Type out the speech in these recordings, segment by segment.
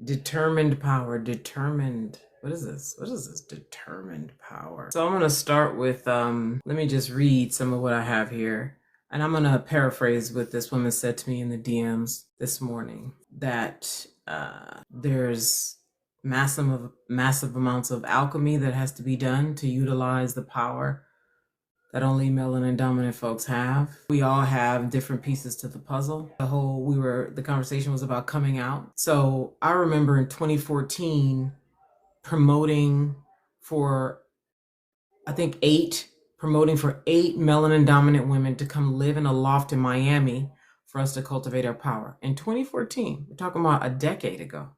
Determined power, determined. What is this? What is this? Determined power. So I'm going to start with, let me just read some of what I have here. And I'm going to paraphrase what this woman said to me in the DMs this morning, that there's massive amounts of alchemy that has to be done to utilize the power that only melanin dominant folks have. We all have different pieces to the puzzle. The conversation was about coming out. So I remember in 2014 promoting for, promoting for 8 melanin dominant women to come live in a loft in Miami for us to cultivate our power. In 2014, we're talking about a decade ago.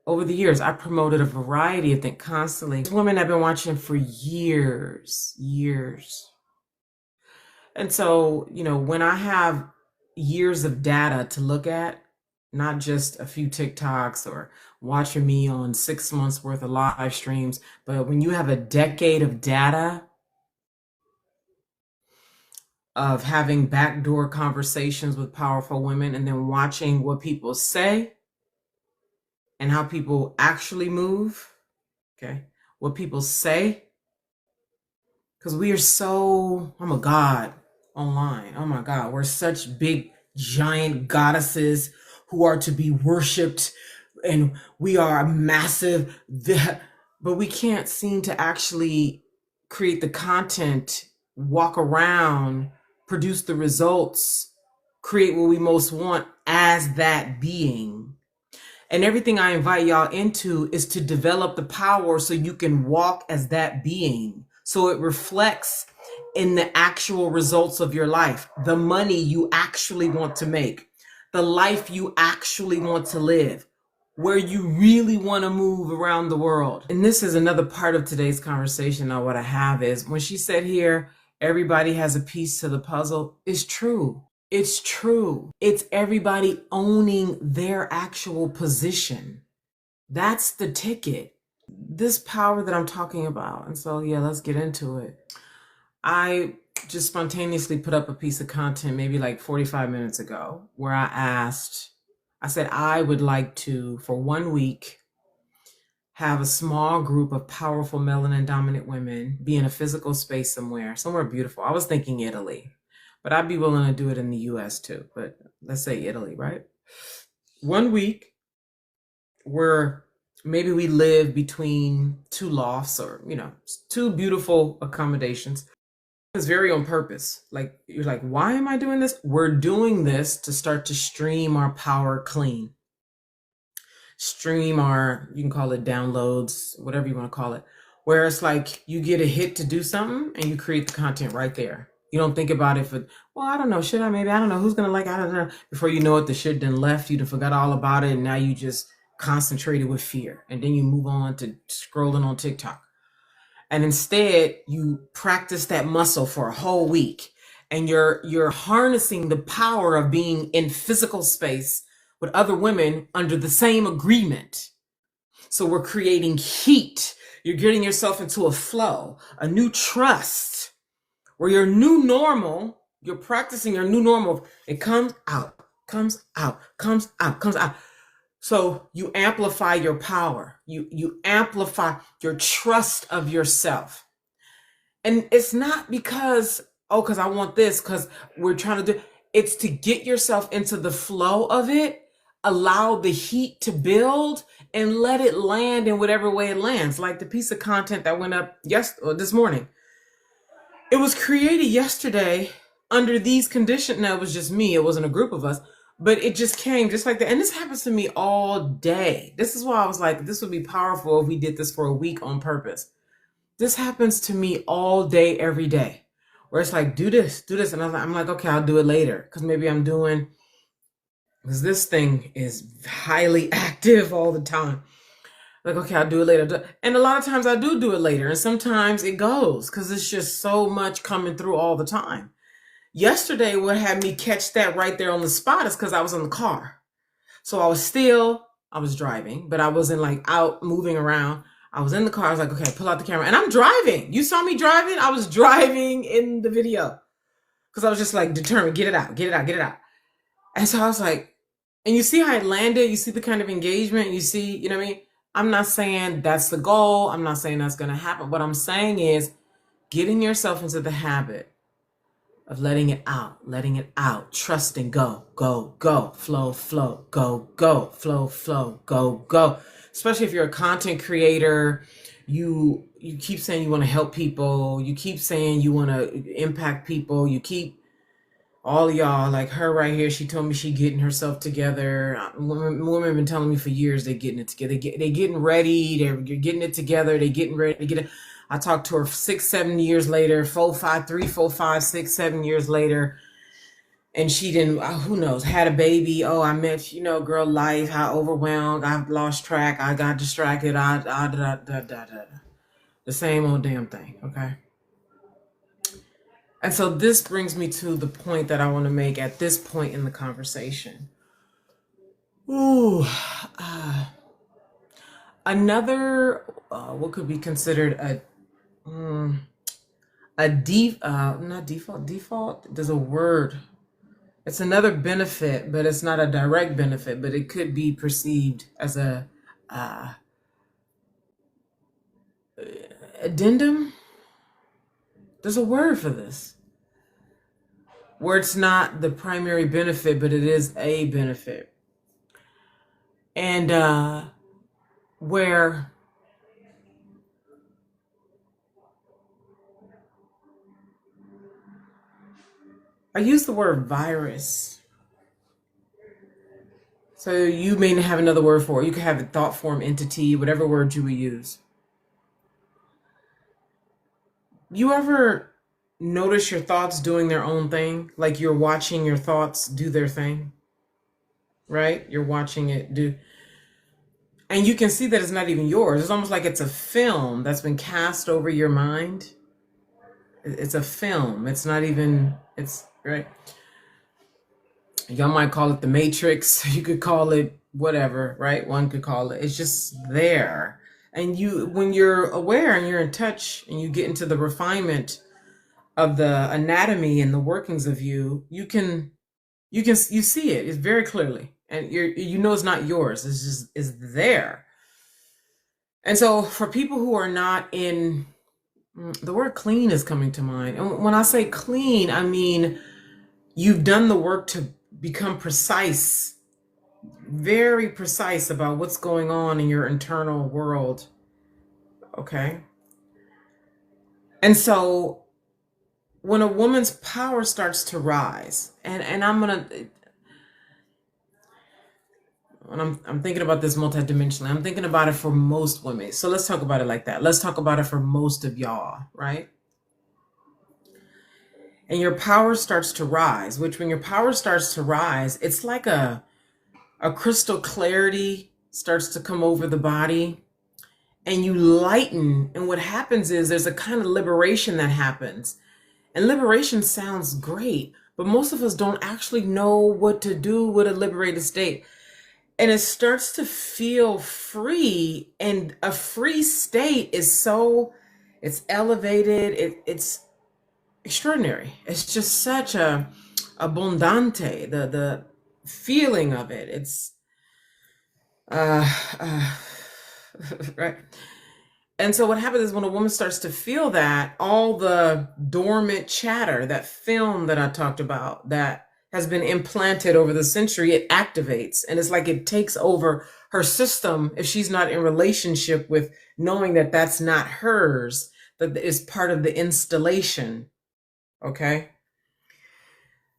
Over the years, I promoted a variety of things constantly. Women have been watching for years. And so, when I have years of data to look at, not just a few TikToks or watching me on 6 months worth of live streams, but when you have a decade of data of having backdoor conversations with powerful women and then watching what people say and how people actually move, okay? What people say, because we are so, oh my God, online. Oh my God, we're such big, giant goddesses who are to be worshipped, and we are massive, but we can't seem to actually create the content, walk around, produce the results, create what we most want as that being. And everything I invite y'all into is to develop the power so you can walk as that being. So it reflects in the actual results of your life, the money you actually want to make, the life you actually want to live, where you really want to move around the world. And this is another part of today's conversation. Now, what I have is when she said here, everybody has a piece to the puzzle, it's true. It's true. It's everybody owning their actual position. That's the ticket. This power that I'm talking about. And so, yeah, let's get into it. I just spontaneously put up a piece of content maybe like 45 minutes ago where I said I would like to, for 1 week, have a small group of powerful melanin dominant women be in a physical space somewhere beautiful. I was thinking Italy. But I'd be willing to do it in the US too. But let's say Italy, right? 1 week where maybe we live between two lofts or, two beautiful accommodations. It's very on purpose. Like, you're like, why am I doing this? We're doing this to start to stream our power clean. Stream our, you can call it downloads, whatever you want to call it. Where it's like you get a hit to do something and you create the content right there. You don't think about it well, I don't know, should I? Maybe, I don't know, who's going to like, I don't know. Before you know it, the shit done left, you done forgot all about it, and now you just concentrated with fear. And then you move on to scrolling on TikTok. And instead, you practice that muscle for a whole week, and you're harnessing the power of being in physical space with other women under the same agreement. So we're creating heat. You're getting yourself into a flow, a new trust, where your new normal, you're practicing your new normal. It comes out, comes out, comes out, comes out. So you amplify your power. You amplify your trust of yourself. And it's not because I want this, because we're trying to do, it's to get yourself into the flow of it, allow the heat to build, and let it land in whatever way it lands. Like the piece of content that went up this morning. It was created yesterday under these conditions. Now, it was just me. It wasn't a group of us, but it just came just like that. And this happens to me all day. This is why I was like, this would be powerful if we did this for a week on purpose. This happens to me all day, every day, where it's like, do this. And I'm like, okay, I'll do it later. Because maybe because this thing is highly active all the time. Like, okay, I'll do it later. And a lot of times I do it later. And sometimes it goes because it's just so much coming through all the time. Yesterday, what had me catch that right there on the spot is because I was in the car. So I was driving, but I wasn't like out moving around. I was in the car. I was like, okay, pull out the camera. And I'm driving. You saw me driving? I was driving in the video because I was just like determined, get it out. And so I was like, And you see how it landed, you see the kind of engagement, you see, you know what I mean? I'm not saying that's the goal. I'm not saying that's going to happen. What I'm saying is getting yourself into the habit of letting it out, trusting, go, go, go, flow, flow, go, go, flow, flow, go, go. Especially if you're a content creator, you keep saying you want to help people, you keep saying you want to impact people, you keep all y'all like her right here. She told me she getting herself together. Women have been telling me for years they getting it together. They getting ready. They're getting it together. They getting ready to get it. I talked to her 6, 7 years later, 4, 5, 3, 4, 5, 6, 7 years later, and she didn't. Who knows? Had a baby. Oh, I met girl life. How overwhelmed. I lost track. I got distracted. The same old damn thing. Okay. And so this brings me to the point that I want to make at this point in the conversation. Ooh, another what could be considered not default. There's a word. It's another benefit, but it's not a direct benefit, but it could be perceived as a addendum. There's a word for this, where it's not the primary benefit, but it is a benefit. And where I use the word virus. So you may have another word for it. You could have a thought form, entity, whatever word you would use. You ever notice your thoughts doing their own thing? Like you're watching your thoughts do their thing, right? You're watching it do. And you can see that it's not even yours. It's almost like it's a film that's been cast over your mind. It's a film. It's not even, it's right. Y'all might call it the Matrix. You could call it whatever, right? One could call it. It's just there. And when you're aware and you're in touch and you get into the refinement of the anatomy and the workings of you see it. It's very clearly, and it's not yours. It's there. And so for people who are not in, the word clean is coming to mind. And when I say clean, I mean you've done the work to become precise, very precise about what's going on in your internal world. Okay. And so when a woman's power starts to rise, and I'm thinking about this multidimensionally. I'm thinking about it for most women. So let's talk about it like that. Let's talk about it for most of y'all, right? And your power starts to rise, which when your power starts to rise, it's like a crystal clarity starts to come over the body and you lighten. And what happens is there's a kind of liberation that happens. And liberation sounds great, but most of us don't actually know what to do with a liberated state. And it starts to feel free, and a free state it's elevated, it's extraordinary. It's just such a abundante, the feeling of it. It's uh, uh right. And so what happens is when a woman starts to feel that, all the dormant chatter, that film that I talked about that has been implanted over the century, it activates. And it's like it takes over her system if she's not in relationship with knowing that that's not hers, that is part of the installation. Okay.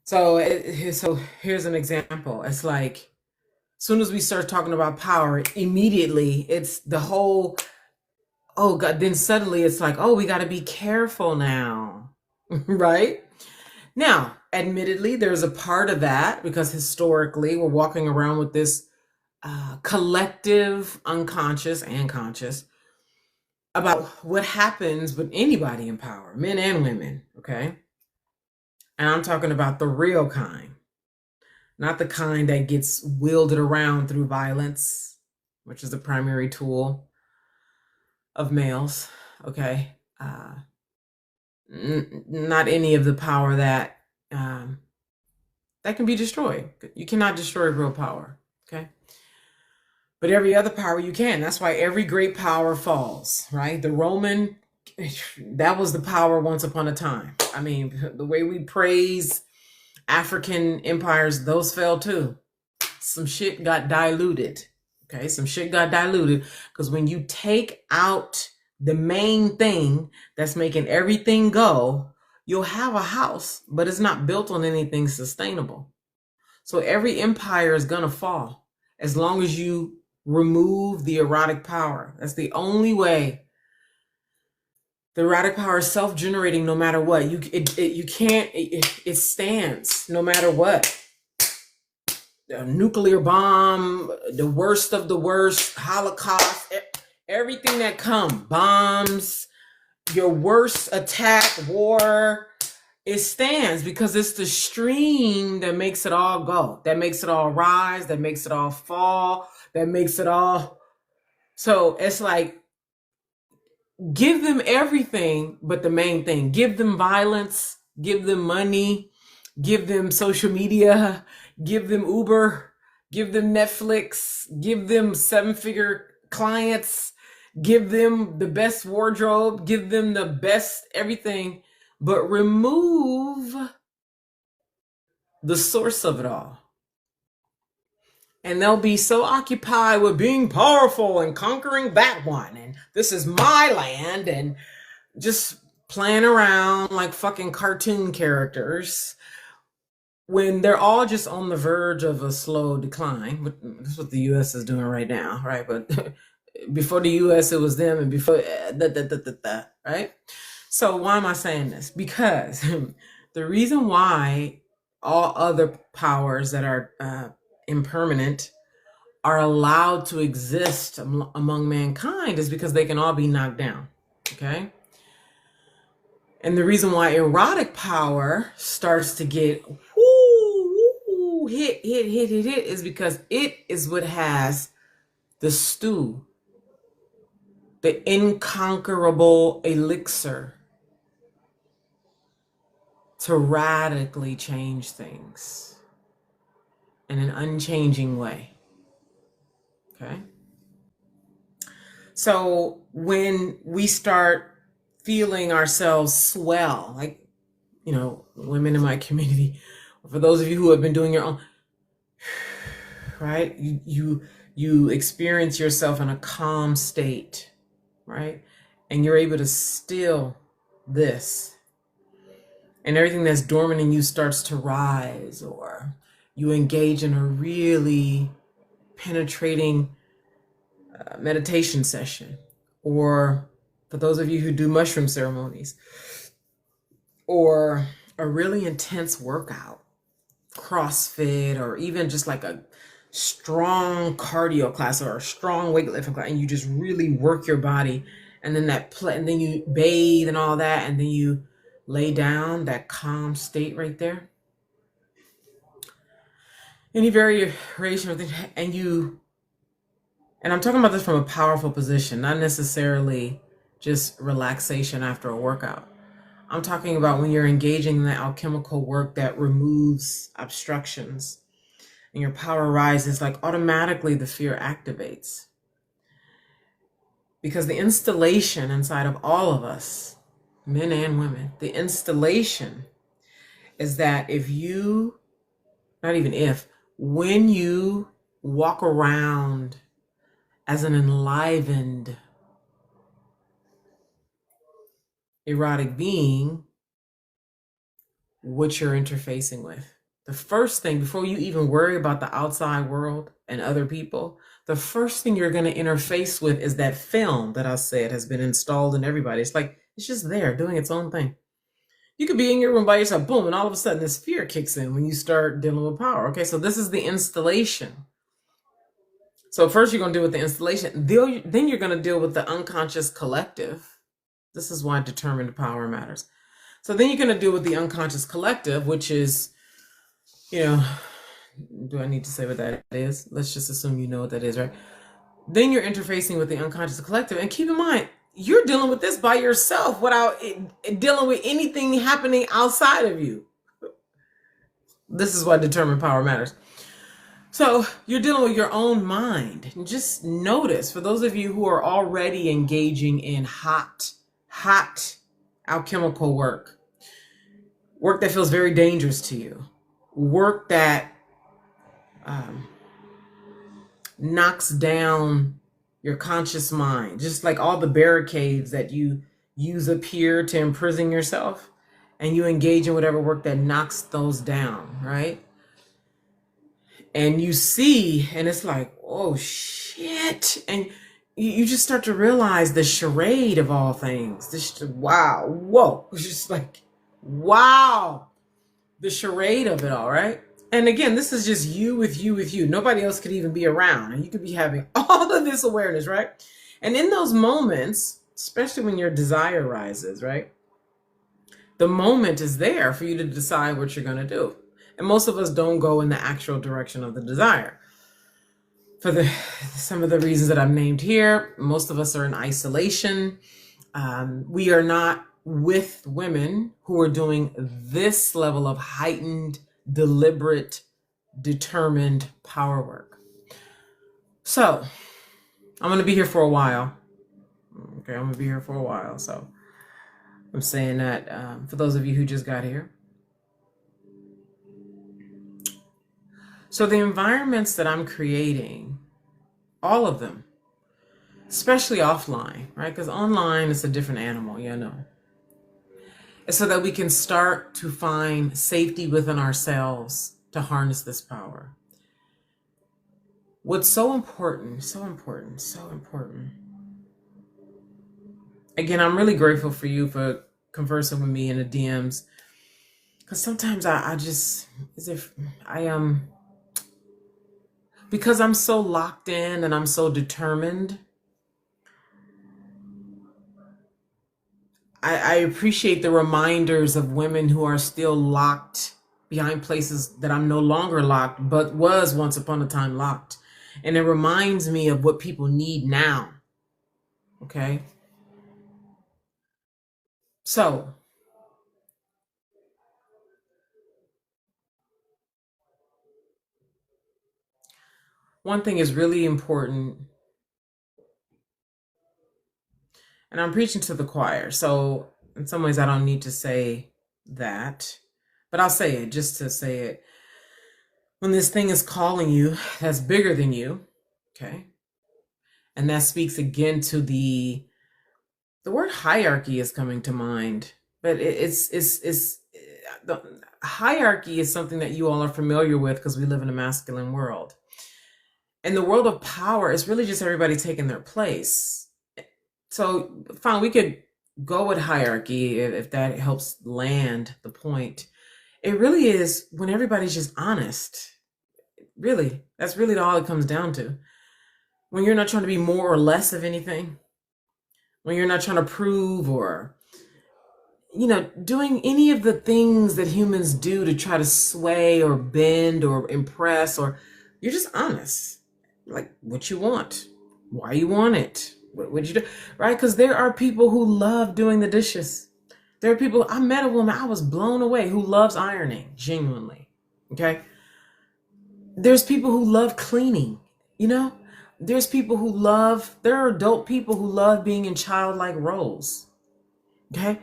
So here's an example. It's like, as soon as we start talking about power, immediately it's the whole, oh God, then suddenly it's like, oh, we got to be careful now. Right? Now, admittedly, there's a part of that because historically we're walking around with this collective unconscious and conscious about what happens with anybody in power, men and women. Okay. And I'm talking about the real kind, not the kind that gets wielded around through violence, which is the primary tool of males. Okay. Not any of the power that that can be destroyed. You cannot destroy real power, okay? But every other power you can. That's why every great power falls, right? The Roman, that was the power once upon a time. I mean, the way we praise African empires, those fell too. Some shit got diluted. Okay, some shit got diluted because when you take out the main thing that's making everything go, you'll have a house, but it's not built on anything sustainable. So every empire is gonna fall as long as you remove the erotic power. That's the only way. The erotic power is self-generating no matter what. It stands no matter what. The nuclear bomb, the worst of the worst, Holocaust, everything that comes, bombs, your worst attack, war, it stands because it's the stream that makes it all go, that makes it all rise, that makes it all fall, that makes it all. So it's like, give them everything but the main thing. Give them violence, give them money, give them social media, give them Uber, give them Netflix, give them 7-figure clients, give them the best wardrobe, give them the best everything, but remove the source of it all. And they'll be so occupied with being powerful and conquering that one, and this is my land, and just playing around like fucking cartoon characters when they're all just on the verge of a slow decline. That's what the U.S. is doing right now, right? But before the U.S., it was them, and before right? So why am I saying this? Because the reason why all other powers that are impermanent are allowed to exist among mankind is because they can all be knocked down, okay? And the reason why erotic power starts to get hit is because it is what has the stew, the inconquerable elixir to radically change things in an unchanging way, okay? So when we start feeling ourselves swell, like, you know, women in my community, for those of you who have been doing your own, right? You experience yourself in a calm state, right? And you're able to still this, and everything that's dormant in you starts to rise, or you engage in a really penetrating meditation session, or for those of you who do mushroom ceremonies, or a really intense workout, CrossFit, or even just like a strong cardio class or a strong weightlifting class, and you just really work your body, and then and then you bathe and all that, and then you lay down, that calm state right there. Any variation of thing, and I'm talking about this from a powerful position, not necessarily just relaxation after a workout. I'm talking about when you're engaging in the alchemical work that removes obstructions and your power rises, like automatically the fear activates. Because the installation inside of all of us, men and women, the installation is that when you walk around as an enlivened erotic being, what you're interfacing with. The first thing, before you even worry about the outside world and other people, the first thing you're going to interface with is that film that I said has been installed in everybody. It's like, it's just there doing its own thing. You could be in your room by yourself, boom, and all of a sudden this fear kicks in when you start dealing with power. Okay, so this is the installation. So first you're going to deal with the installation. Then you're going to deal with the unconscious collective. This is why determined power matters. So then you're going to deal with the unconscious collective, which is, do I need to say what that is? Let's just assume you know what that is, right? Then you're interfacing with the unconscious collective. And keep in mind, you're dealing with this by yourself without dealing with anything happening outside of you. This is why determined power matters. So you're dealing with your own mind. And just notice, for those of you who are already engaging in hot alchemical work that feels very dangerous to you, work that knocks down your conscious mind, just like all the barricades that you use up here to imprison yourself, and you engage in whatever work that knocks those down, right? And you see, and it's like, oh shit. And you just start to realize the charade of all things. Wow, whoa. It's just like, wow, the charade of it all, right? And again, this is just you with you. Nobody else could even be around. And you could be having all of this awareness, right? And in those moments, especially when your desire rises, right? The moment is there for you to decide what you're going to do. And most of us don't go in the actual direction of the desire. For some of the reasons that I've named here, most of us are in isolation. We are not with women who are doing this level of heightened, deliberate, determined power work. So I'm going to be here for a while. Okay, I'm going to be here for a while. So I'm saying that for those of you who just got here. So the environments that I'm creating, all of them, especially offline, right? Because online is a different animal, you know. It's so that we can start to find safety within ourselves to harness this power. What's so important. Again, I'm really grateful for you for conversing with me in the DMs. Because sometimes I just, as if I am, because I'm so locked in and I'm so determined, I appreciate the reminders of women who are still locked behind places that I'm no longer locked, but was once upon a time locked. And it reminds me of what people need now. Okay? So, one thing is really important, and I'm preaching to the choir, so in some ways I don't need to say that, but I'll say it just to say it. When this thing is calling you, that's bigger than you, okay? And that speaks again to the word hierarchy is coming to mind, but it's the hierarchy is something that you all are familiar with because we live in a masculine world. And the world of power is really just everybody taking their place. So fine, we could go with hierarchy if that helps land the point. It really is when everybody's just honest. Really, that's really all it comes down to. When you're not trying to be more or less of anything, when you're not trying to prove or, doing any of the things that humans do to try to sway or bend or impress, or you're just honest, like what you want, why you want it, what would you do, right? Because there are people who love doing the dishes. There are people, I met a woman, I was blown away, who loves ironing, genuinely, okay? There's people who love cleaning, There's people there are adult people who love being in childlike roles, okay?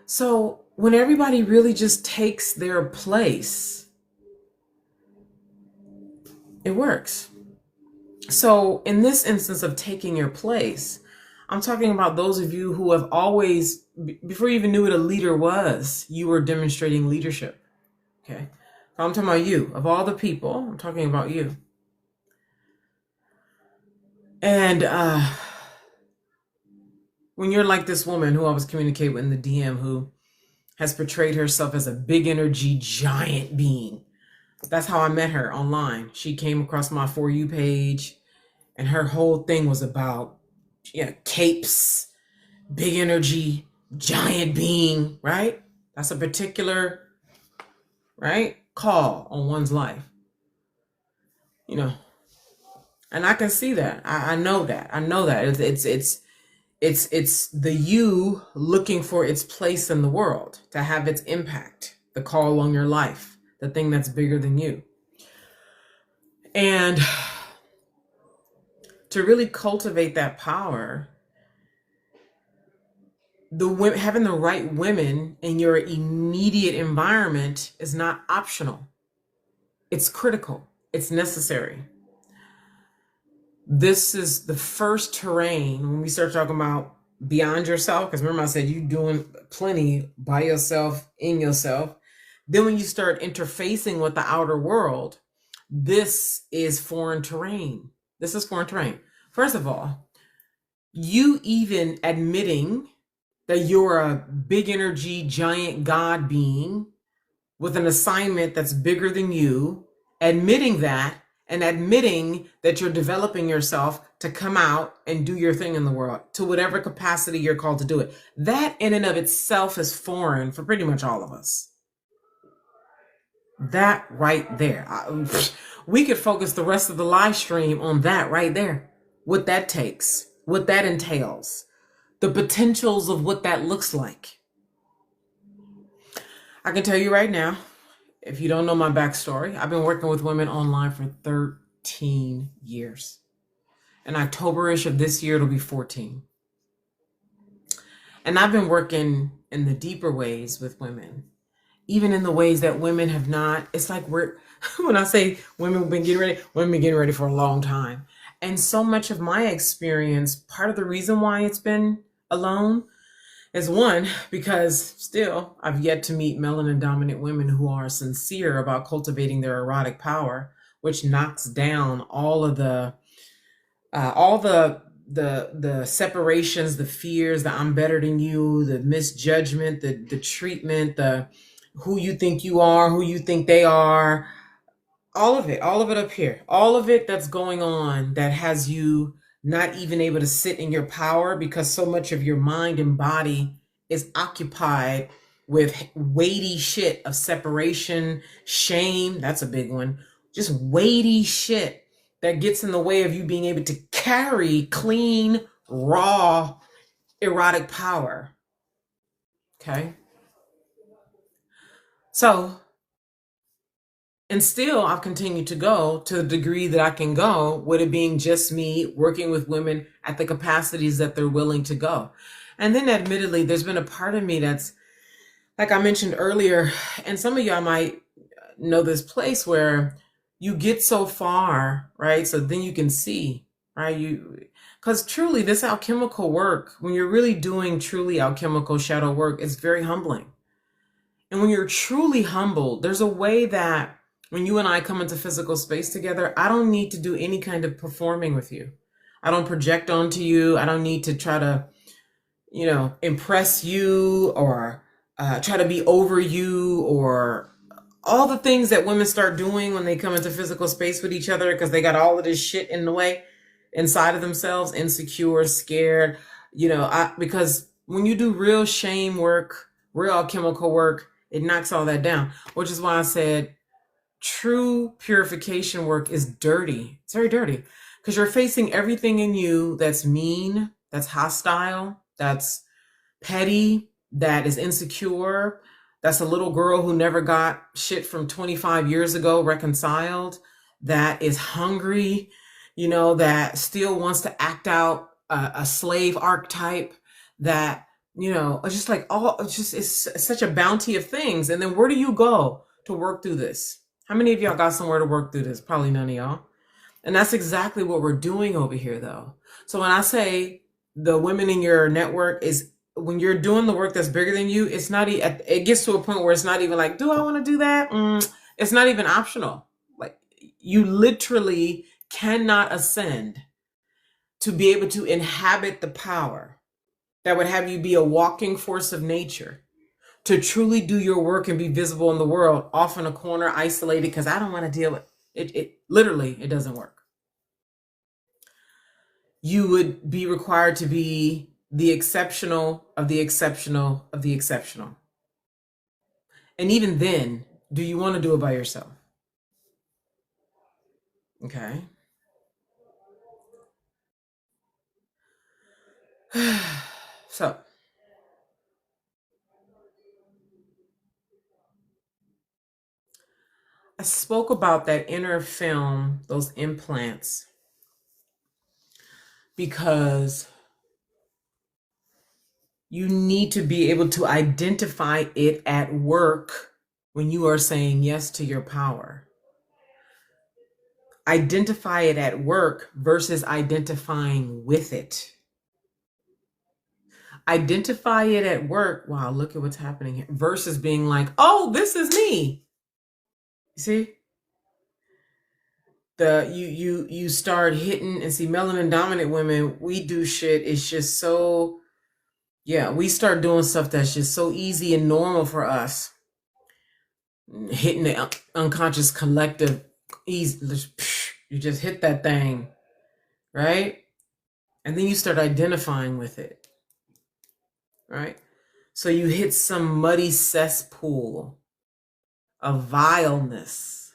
So when everybody really just takes their place, it works. So in this instance of taking your place, I'm talking about those of you who have always, before you even knew what a leader was, you were demonstrating leadership, okay? So I'm talking about you. Of all the people, I'm talking about you. And when you're like this woman who I was communicating with in the DM, who has portrayed herself as a big energy giant being. That's how I met her online. She came across my For You page, and her whole thing was about capes, big energy, giant being, right? That's a particular, right, call on one's life. And I can see that. I know that. It's the you looking for its place in the world, to have its impact, the call on your life, the thing that's bigger than you. And to really cultivate that power, having the right women in your immediate environment is not optional. It's critical. It's necessary. This is the first terrain when we start talking about beyond yourself, because remember I said you doing plenty by yourself, in yourself. Then when you start interfacing with the outer world, this is foreign terrain. This is foreign terrain. First of all, you even admitting that you're a big energy, giant God being with an assignment that's bigger than you, admitting that and admitting that you're developing yourself to come out and do your thing in the world to whatever capacity you're called to do it. That in and of itself is foreign for pretty much all of us. That right there. We could focus the rest of the live stream on that right there. What that takes, what that entails, the potentials of what that looks like. I can tell you right now, if you don't know my backstory, I've been working with women online for 13 years. In October-ish of this year, it'll be 14. And I've been working in the deeper ways with women, even in the ways that women have not. It's like when I say women have been getting ready, women have been getting ready for a long time. And so much of my experience, part of the reason why it's been alone is one, because still I've yet to meet melanin dominant women who are sincere about cultivating their erotic power, which knocks down all of the separations, the fears, the I'm better than you, the misjudgment, the treatment, the who you think you are, who you think they are, all of it up here, all of it that's going on that has you not even able to sit in your power because so much of your mind and body is occupied with weighty shit of separation, shame. That's a big one. Just weighty shit that gets in the way of you being able to carry clean, raw, erotic power. Okay. So, and still, I've continued to go to the degree that I can go, with it being just me working with women at the capacities that they're willing to go. And then admittedly, there's been a part of me that's, like I mentioned earlier, and some of y'all might know this place where you get so far, right? So then you can see, right? Because truly this alchemical work, when you're really doing truly alchemical shadow work, it's very humbling. And when you're truly humbled, there's a way that when you and I come into physical space together, I don't need to do any kind of performing with you. I don't project onto you. I don't need to try to, impress you or try to be over you, or all the things that women start doing when they come into physical space with each other because they got all of this shit in the way inside of themselves, insecure, scared, because when you do real shame work, real alchemical work, it knocks all that down, which is why I said true purification work is dirty. It's very dirty because you're facing everything in you that's mean, that's hostile, that's petty, that is insecure, that's a little girl who never got shit from 25 years ago reconciled, that is hungry, that still wants to act out a slave archetype, that, just like it's such a bounty of things. And then where do you go to work through this? How many of y'all got somewhere to work through this? Probably none of y'all. And that's exactly what we're doing over here, though. So when I say the women in your network is, when you're doing the work that's bigger than you, it's not, it gets to a point where it's not even like, do I want to do that? It's not even optional. Like, you literally cannot ascend to be able to inhabit the power that would have you be a walking force of nature, to truly do your work and be visible in the world, off in a corner, isolated, because I don't want to deal with it. It literally, it doesn't work. You would be required to be the exceptional of the exceptional of the exceptional. And even then, do you want to do it by yourself? Okay. So, spoke about that inner film, those implants, because you need to be able to identify it at work when you are saying yes to your power. Identify it at work versus identifying with it. Identify it at work. Wow, look at what's happening here. Versus being like, oh, this is me. See? You start hitting, and see, melanin dominant women, we do shit. It's just so, yeah, we start doing stuff that's just so easy and normal for us. Hitting the unconscious collective, easy. You just hit that thing, right? And then you start identifying with it, right? So you hit some muddy cesspool of vileness,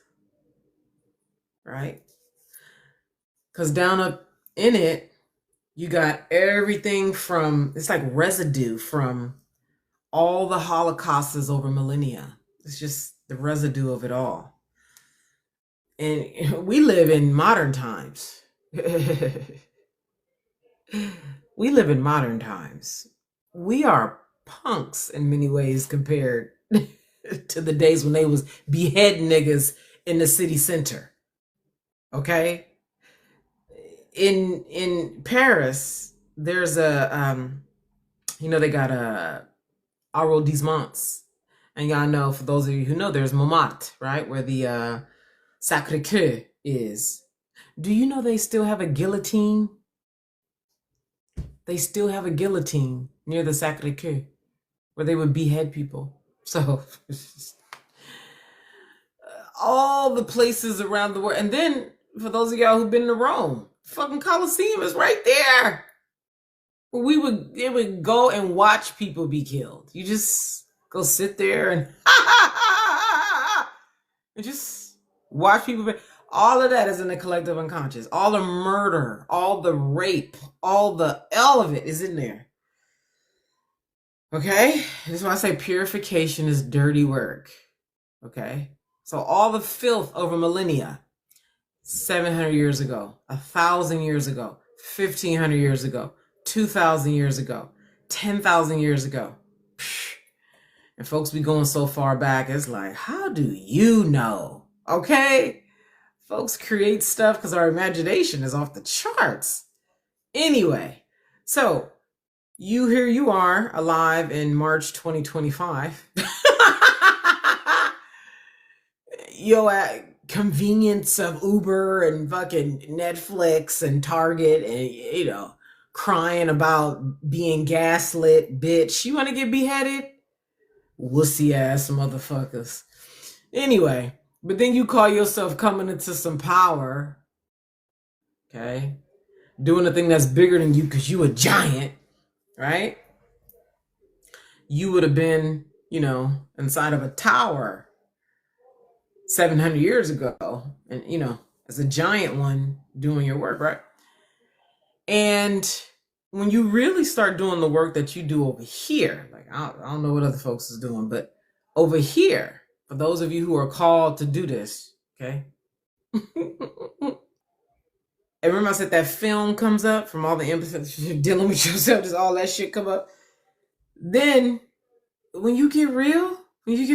right? Because down up in it, you got everything from, it's like residue from all the Holocausts over millennia. It's just the residue of it all. And we live in modern times. We live in modern times. We are punks in many ways compared to the days when they was beheading niggas in the city center. Okay? In Paris, there's a they got a arrondissements. And y'all know, for those of you who know, there's Montmartre, right? Where the Sacré-Cœur is. Do you know they still have a guillotine? They still have a guillotine near the Sacré-Cœur where they would behead people. So all the places around the world. And then for those of y'all who've been to Rome, fucking Colosseum is right there. They would go and watch people be killed. You just go sit there and and just watch people. All of that is in the collective unconscious. All the murder, all the rape, all of it is in there. Okay? That's why I say purification is dirty work. Okay? So all the filth over millennia, 700 years ago, 1,000 years ago, 1,500 years ago, 2,000 years ago, 10,000 years ago. And folks be going so far back, it's like, how do you know? Okay? Folks create stuff because our imagination is off the charts. Anyway, so here you are alive in March 2025. Yo, at convenience of Uber and fucking Netflix and Target and, crying about being gaslit, bitch. You want to get beheaded? Wussy ass motherfuckers. Anyway, but then you call yourself coming into some power, okay? Doing a thing that's bigger than you because you a giant, right? You would have been, inside of a tower 700 years ago, and, as a giant one doing your work, right? And when you really start doing the work that you do over here, like I don't know what other folks is doing, but over here, for those of you who are called to do this, okay? And remember I said that film comes up from all the empathy, you're dealing with yourself, just all that shit come up. Then when you get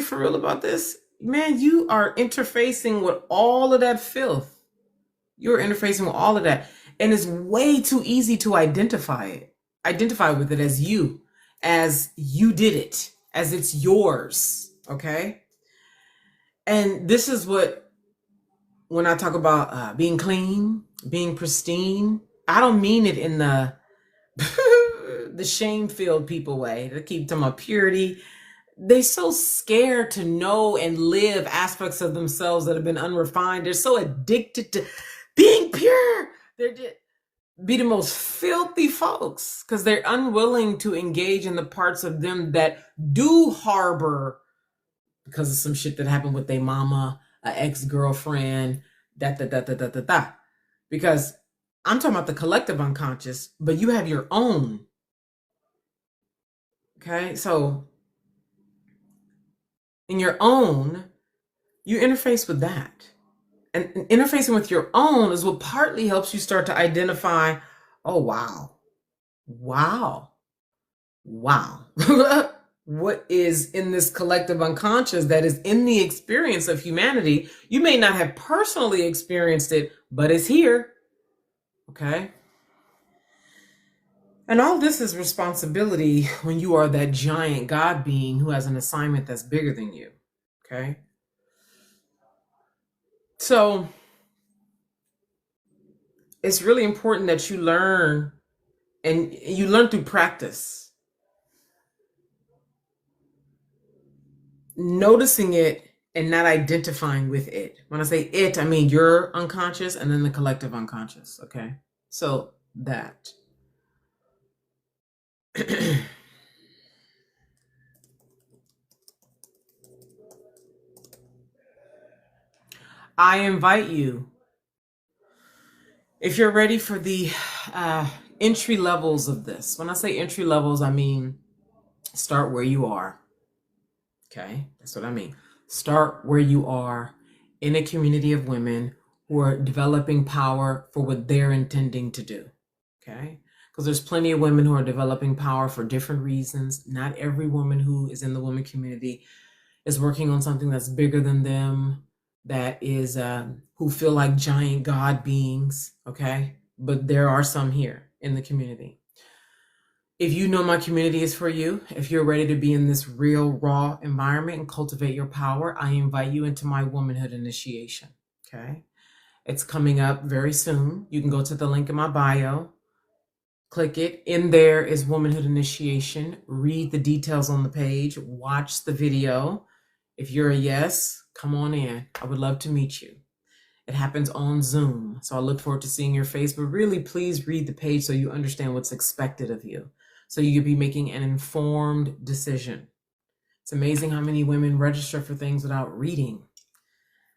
for real about this, man, you are interfacing with all of that filth. You're interfacing with all of that. And it's way too easy to identify with it as you did it, as it's yours, okay? And this is when I talk about being clean, being pristine, I don't mean it in the the shame-filled people way. They keep talking about purity. They're so scared to know and live aspects of themselves that have been unrefined. They're so addicted to being pure. They're just be the most filthy folks because they're unwilling to engage in the parts of them that do harbor because of some shit that happened with their mama, an ex-girlfriend, da. Because I'm talking about the collective unconscious, but you have your own. Okay, so in your own, you interface with that. And interfacing with your own is what partly helps you start to identify, oh, wow, wow, wow. What is in this collective unconscious that is in the experience of humanity? You may not have personally experienced it, but it's here. Okay. And all this is responsibility when you are that giant God being who has an assignment that's bigger than you. Okay. So it's really important that you learn, and you learn through practice, noticing it and not identifying with it. When I say it, I mean your unconscious and then the collective unconscious. Okay. So that. I invite you, if you're ready for the entry levels of this. When I say entry levels, I mean start where you are. Okay, that's what I mean. Start where you are in a community of women who are developing power for what they're intending to do. Okay, because there's plenty of women who are developing power for different reasons. Not every woman who is in the women community is working on something that's bigger than them, that is who feel like giant God beings. Okay, but there are some here in the community. If you know my community is for you, if you're ready to be in this real raw environment and cultivate your power, I invite you into my Womanhood Initiation. Okay, it's coming up very soon. You can go to the link in my bio, click it. In there is Womanhood Initiation. Read the details on the page, watch the video. If you're a yes, come on in. I would love to meet you. It happens on Zoom, so I look forward to seeing your face, but really please read the page so you understand what's expected of you, so you could be making an informed decision. It's amazing how many women register for things without reading.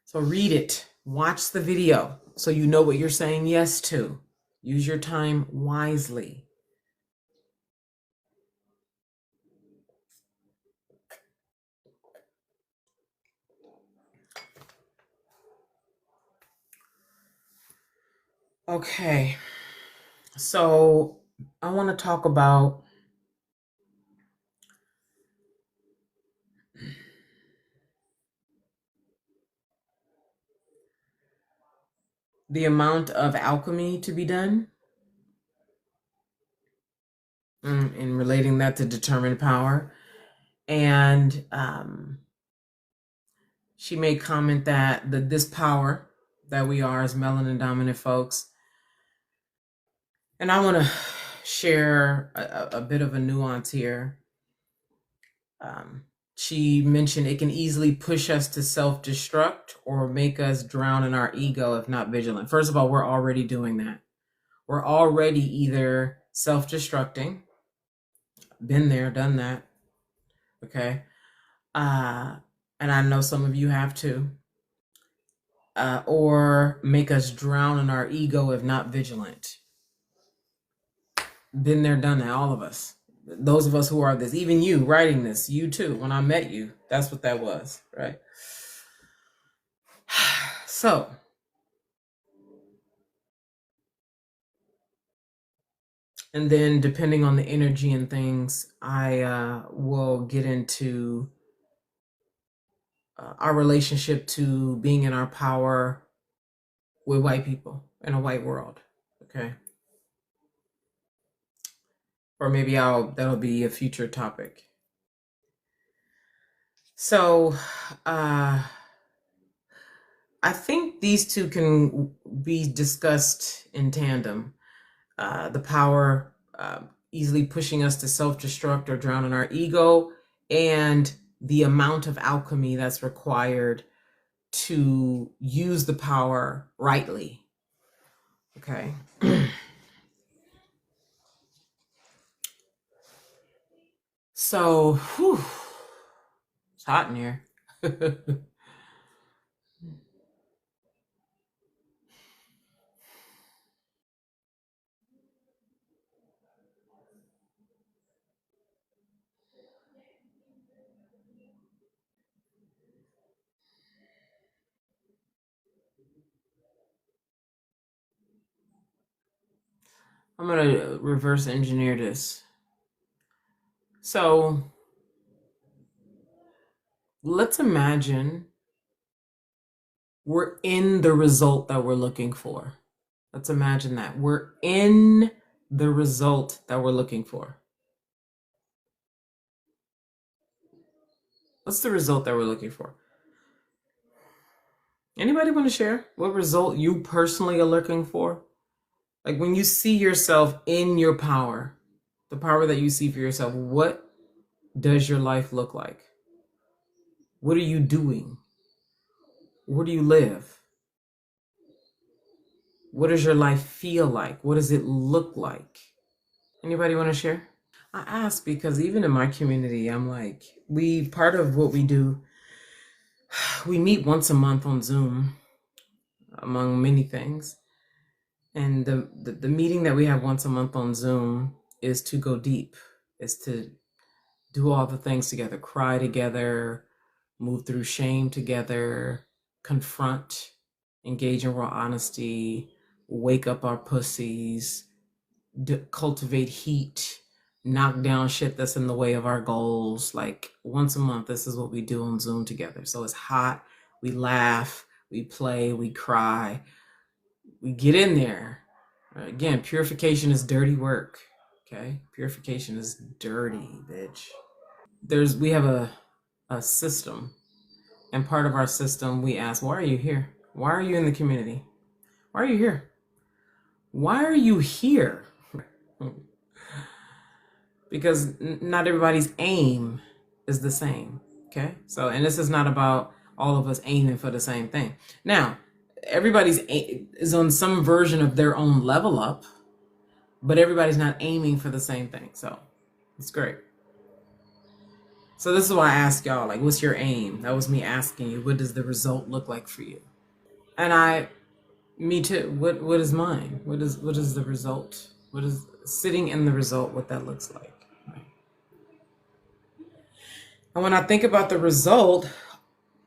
So read it, watch the video so you know what you're saying yes to. Use your time wisely. Okay, so I want to talk about the amount of alchemy to be done, and relating that to determined power. And she made comment that this power that we are as melanin dominant folks, and I want to share a bit of a nuance here. She mentioned it can easily push us to self-destruct or make us drown in our ego if not vigilant. First of all, we're already doing that. We're already either self-destructing, been there, done that, okay? And I know some of you have too. Or make us drown in our ego if not vigilant. Been there, done that, all of us. Those of us who are this, even you writing this, you too, when I met you, that's what that was, right? So, and then depending on the energy and things, I will get into our relationship to being in our power with white people in a white world, okay? Or maybe that'll be a future topic. So, I think these two can be discussed in tandem. The power easily pushing us to self-destruct or drown in our ego, and the amount of alchemy that's required to use the power rightly. Okay. So, whew, it's hot in here. I'm going to reverse engineer this. So let's imagine we're in the result that we're looking for. Let's imagine that we're in the result that we're looking for. What's the result that we're looking for? Anybody want to share what result you personally are looking for? Like when you see yourself in your power, the power that you see for yourself, what does your life look like? What are you doing? Where do you live? What does your life feel like? What does it look like? Anybody want to share? I ask because even in my community, I'm like, part of what we do, we meet once a month on Zoom, among many things. And the meeting that we have once a month on Zoom is to go deep, is to do all the things together, cry together, move through shame together, confront, engage in raw honesty, wake up our pussies, cultivate heat, knock down shit that's in the way of our goals. Like once a month, this is what we do on Zoom together. So it's hot, we laugh, we play, we cry, we get in there. Again, purification is dirty work. Okay, purification is dirty, bitch. We have a system, and part of our system, we ask, why are you here? Why are you in the community? Why are you here? Why are you here? Because not everybody's aim is the same. Okay, so and this is not about all of us aiming for the same thing. Now, everybody's is on some version of their own level up, but everybody's not aiming for the same thing. So it's great. So this is why I ask y'all, like, what's your aim? That was me asking you, what does the result look like for you? And me too. What is mine? What is the result? What is sitting in the result? What that looks like? Right? And when I think about the result,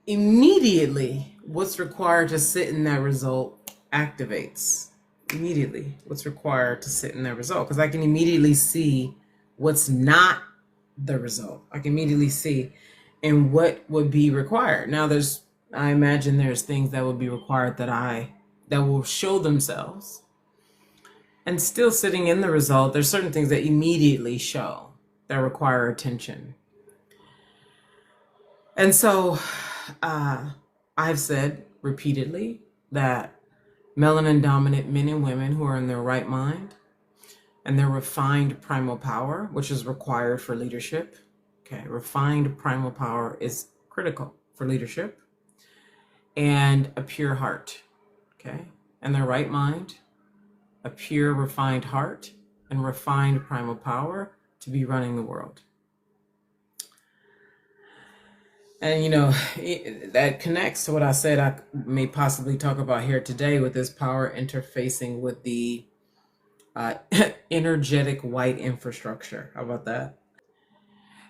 immediately what's required to sit in that result activates. Immediately, what's required to sit in that result, because I can immediately see what's not the result. I can immediately see and what would be required. Now I imagine there's things that would be required that will show themselves. And still sitting in the result, there's certain things that immediately show that require attention. And so I've said repeatedly that melanin dominant men and women who are in their right mind and their refined primal power, which is required for leadership. Okay, refined primal power is critical for leadership, and a pure heart. Okay, and their right mind, a pure, refined heart, and refined primal power to be running the world. And that connects to what I said I may possibly talk about here today, with this power interfacing with the energetic white infrastructure. How about that?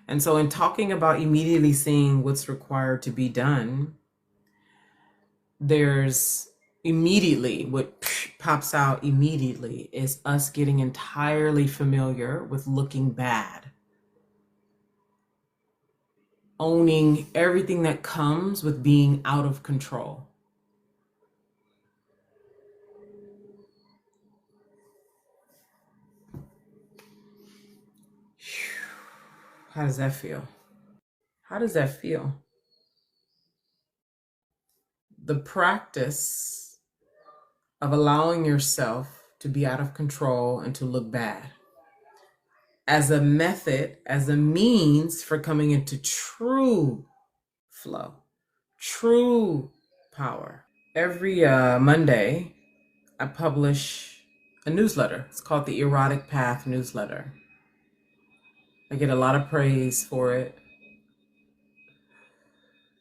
And so in talking about immediately seeing what's required to be done, there's immediately what pops out immediately is us getting entirely familiar with looking bad, owning everything that comes with being out of control. How does that feel? How does that feel? The practice of allowing yourself to be out of control and to look bad as a method, as a means for coming into true flow, true power. Every Monday, I publish a newsletter. It's called the Er0tic Path Newsletter. I get a lot of praise for it.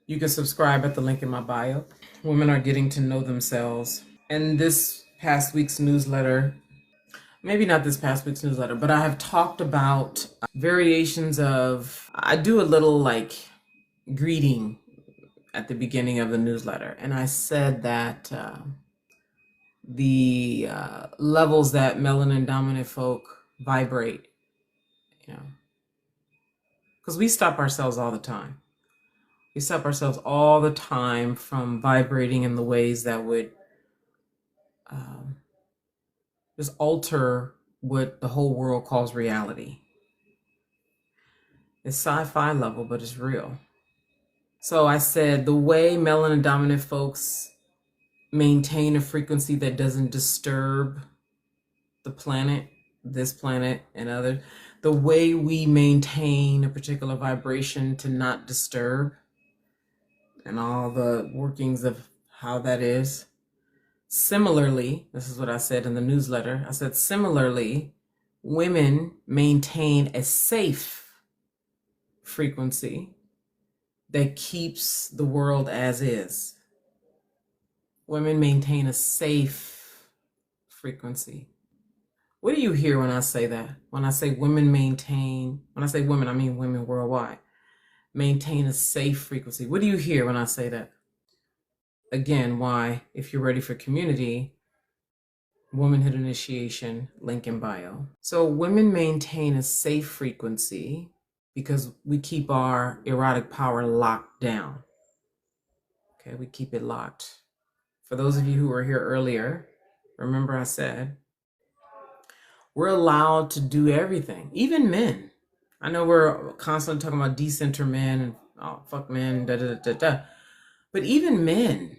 You can subscribe at the link in my bio. Women are getting to know themselves. And this past week's newsletter, maybe not this past week's newsletter, but I have talked about variations of, I do a little like greeting at the beginning of the newsletter. And I said that the levels that melanin dominant folk vibrate, you know, because we stop ourselves all the time. We stop ourselves all the time from vibrating in the ways that would just alter what the whole world calls reality. It's sci-fi level, but it's real. So I said the way melanin dominant folks maintain a frequency that doesn't disturb the planet, this planet and others, the way we maintain a particular vibration to not disturb, and all the workings of how that is. Similarly, this is what I said in the newsletter. I said, similarly, women maintain a safe frequency that keeps the world as is. Women maintain a safe frequency. What do you hear when I say that? When I say women maintain, when I say women, I mean women worldwide, maintain a safe frequency. What do you hear when I say that? Again, why, if you're ready for community, Womanhood Initiation, link in bio. So women maintain a safe frequency because we keep our erotic power locked down. Okay, we keep it locked. For those of you who were here earlier, remember I said, we're allowed to do everything, even men. I know we're constantly talking about decenter men and oh, fuck men, da da da da. But even men,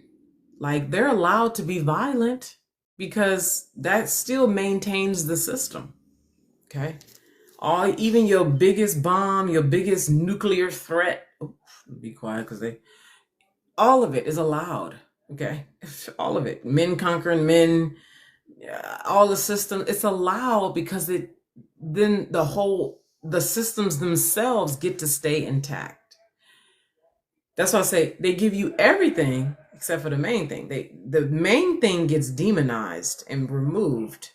like, they're allowed to be violent because that still maintains the system. Okay. Even your biggest bomb, your biggest nuclear threat, be quiet because all of it is allowed. Okay. All of it. Men conquering men, all the system, it's allowed because then the systems themselves get to stay intact. That's why I say they give you everything except for the main thing. The main thing gets demonized and removed.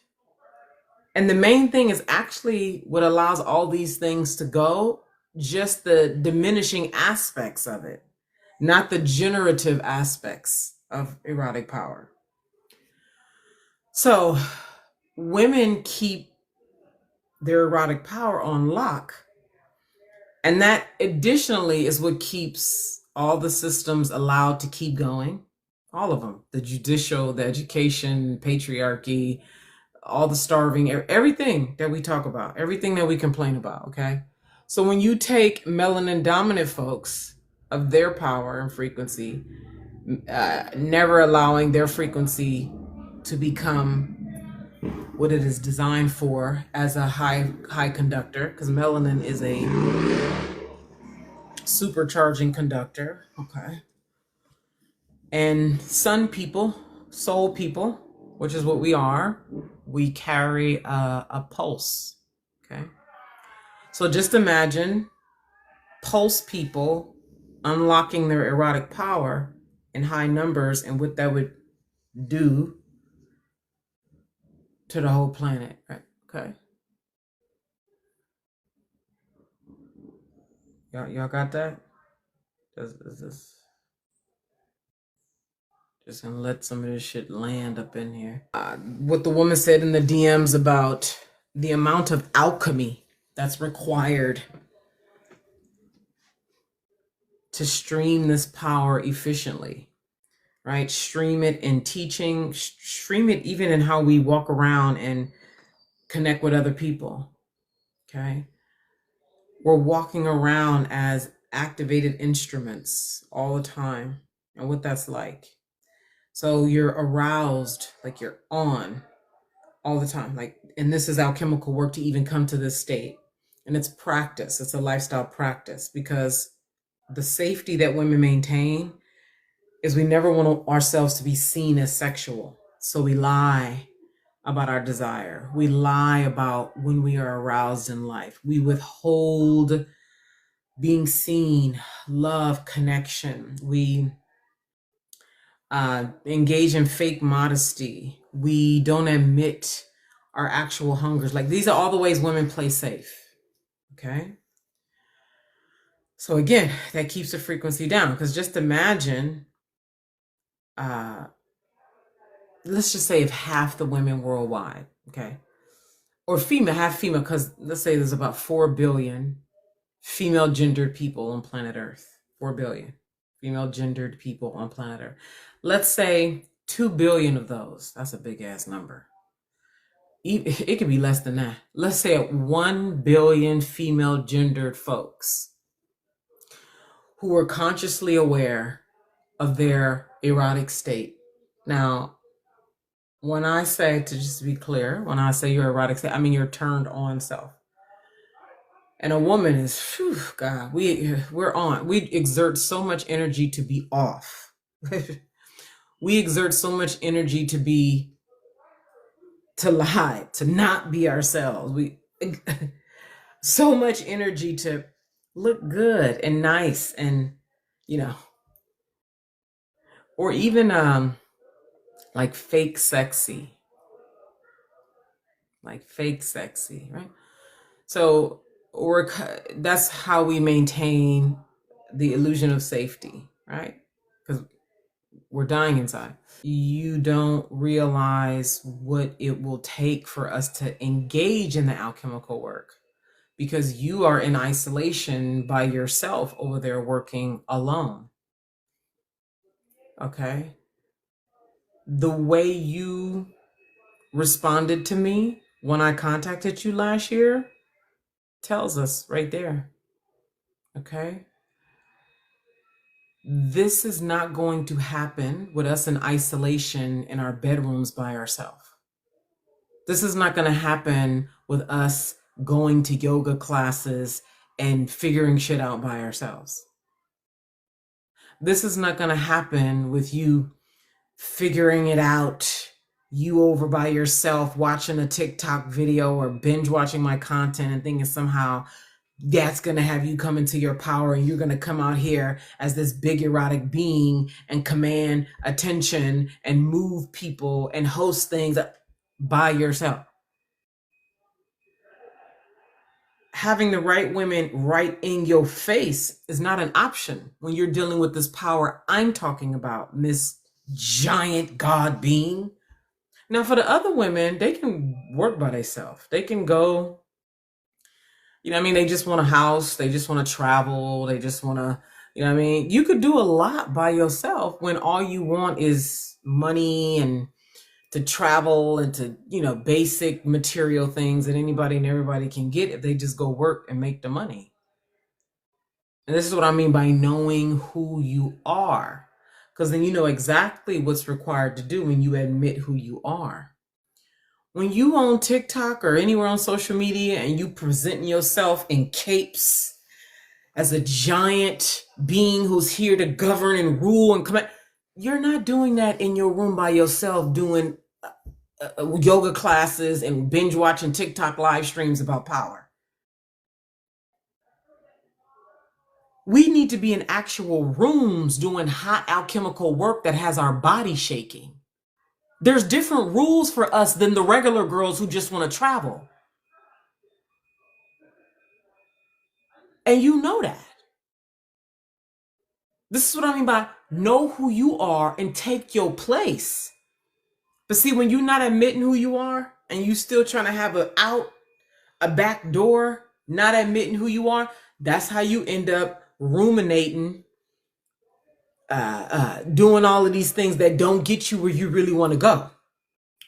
And the main thing is actually what allows all these things to go, just the diminishing aspects of it, not the generative aspects of erotic power. So women keep their erotic power on lock. And that additionally is what keeps all the systems allowed to keep going. All of them, the judicial, the education, patriarchy, all the starving, everything that we talk about, everything that we complain about, okay? So when you take melanin dominant folks of their power and frequency, never allowing their frequency to become what it is designed for as a high conductor, because melanin is a supercharging conductor, okay? And sun people, soul people, which is what we are, we carry a pulse, okay? So just imagine pulse people unlocking their erotic power in high numbers and what that would do to the whole planet, right? Okay. Y'all got that? Is this just gonna let some of this shit land up in here? What the woman said in the DMs about the amount of alchemy that's required to stream this power efficiently, right? Stream it in teaching, stream it even in how we walk around and connect with other people, okay? We're walking around as activated instruments all the time, and what that's like. So you're aroused, like you're on all the time, like, and this is alchemical work to even come to this state. And it's practice, it's a lifestyle practice, because the safety that women maintain is we never want ourselves to be seen as sexual. So we lie about our desire. We lie about when we are aroused in life. We withhold being seen, love, connection. We engage in fake modesty. We don't admit our actual hungers. Like, these are all the ways women play safe. Okay. So again, that keeps the frequency down, because just imagine let's just say if half the women worldwide, okay, or female, half female, because let's say there's about 4 billion female gendered people on planet Earth. 4 billion female gendered people on planet Earth. Let's say 2 billion of those, that's a big ass number. It could be less than that. Let's say 1 billion female gendered folks who are consciously aware of their erotic state. Now, when I say, to just be clear, when I say your erotic state, I mean your turned on self. And a woman is, whew, God, we're on. We exert so much energy to be off. We exert so much energy to lie, to not be ourselves. We so much energy to look good and nice and, you know, or even like fake sexy, right? So that's how we maintain the illusion of safety, right? Because we're dying inside. You don't realize what it will take for us to engage in the alchemical work because you are in isolation by yourself over there working alone. Okay? The way you responded to me when I contacted you last year tells us right there. Okay? This is not going to happen with us in isolation in our bedrooms by ourselves. This is not going to happen with us going to yoga classes and figuring shit out by ourselves. This is not going to happen with you figuring it out, you over by yourself watching a TikTok video or binge watching my content and thinking somehow that's going to have you come into your power and you're going to come out here as this big erotic being and command attention and move people and host things by yourself. Having the right women right in your face is not an option when you're dealing with this power I'm talking about, Miss Giant God Being. Now, for the other women, they can work by themselves. They can go, you know what I mean? They just want a house. They just want to travel. They just want to, you know what I mean? You could do a lot by yourself when all you want is money and to travel and to, you know, basic material things that anybody and everybody can get if they just go work and make the money. And this is what I mean by knowing who you are, because then you know exactly what's required to do when you admit who you are. When you on TikTok or anywhere on social media and you present yourself in capes as a giant being who's here to govern and rule and command, you're not doing that in your room by yourself doing yoga classes and binge watching TikTok live streams about power. We need to be in actual rooms doing hot alchemical work that has our body shaking. There's different rules for us than the regular girls who just want to travel. And you know that. This is what I mean by know who you are and take your place. But see, when you're not admitting who you are and you still trying to have a back door, not admitting who you are, that's how you end up ruminating, doing all of these things that don't get you where you really want to go.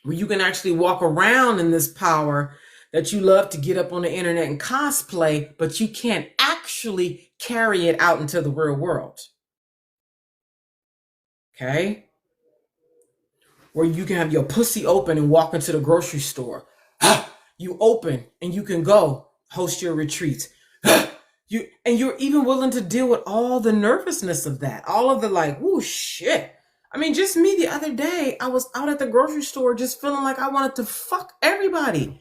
Where you can actually walk around in this power that you love to get up on the internet and cosplay, but you can't actually carry it out into the real world. Okay? Where you can have your pussy open and walk into the grocery store. You open and you can go host your retreats. You're even willing to deal with all the nervousness of that. All of the like, oh shit. I mean, just me the other day, I was out at the grocery store just feeling like I wanted to fuck everybody.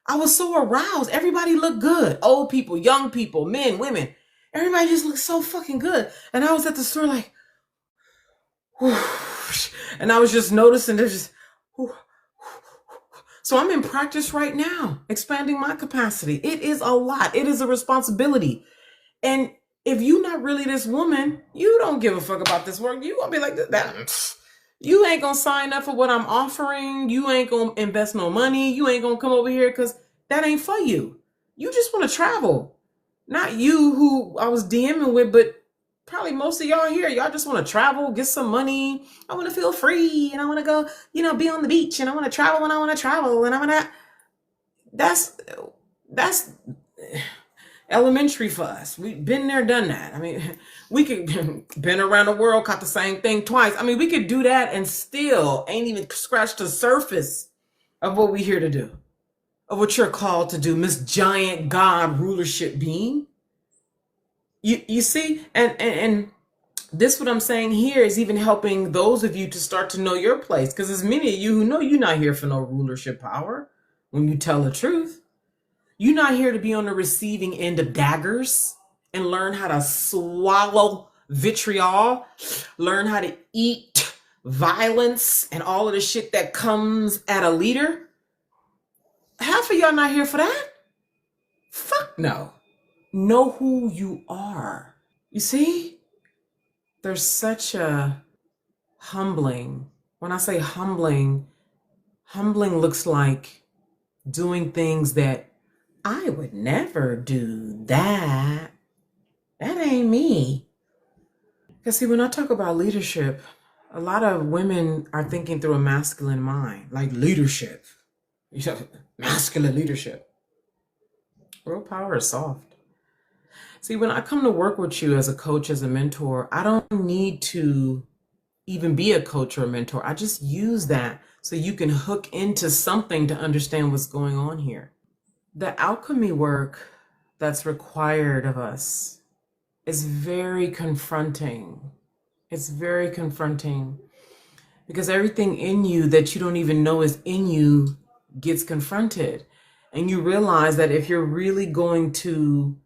I was so aroused. Everybody looked good. Old people, young people, men, women. Everybody just looked so fucking good. And I was at the store like, whoosh, and I was just noticing there's just, whoosh. So I'm in practice right now, expanding my capacity. It is a lot. It is a responsibility. And if you're not really this woman, you don't give a fuck about this work. You gonna be like that. You ain't gonna sign up for what I'm offering. You ain't gonna invest no money. You ain't gonna come over here because that ain't for you. You just want to travel. Not you who I was DMing with, but probably most of y'all here. Y'all just want to travel, get some money. I want to feel free and I want to go, be on the beach and I want to travel when I want to travel and I want to. That's elementary for us. We've been there, done that. I mean, we could been around the world, caught the same thing twice. I mean, we could do that and still ain't even scratched the surface of what we're here to do, of what you're called to do, Miss Giant God rulership being. You see, and this what I'm saying here is even helping those of you to start to know your place, because there's many of you who know you're not here for no rulership power when you tell the truth. You're not here to be on the receiving end of daggers and learn how to swallow vitriol, learn how to eat violence and all of the shit that comes at a leader. Half of y'all not here for that. Fuck no. Know who you are. You see? There's such a humbling. When I say humbling looks like doing things that I would never do that. That ain't me. Because see, when I talk about leadership, a lot of women are thinking through a masculine mind, like leadership. Masculine leadership. Real power is soft. See, when I come to work with you as a coach, as a mentor, I don't need to even be a coach or a mentor. I just use that so you can hook into something to understand what's going on here. The alchemy work that's required of us is very confronting. It's very confronting because everything in you that you don't even know is in you gets confronted. And you realize that if you're really going to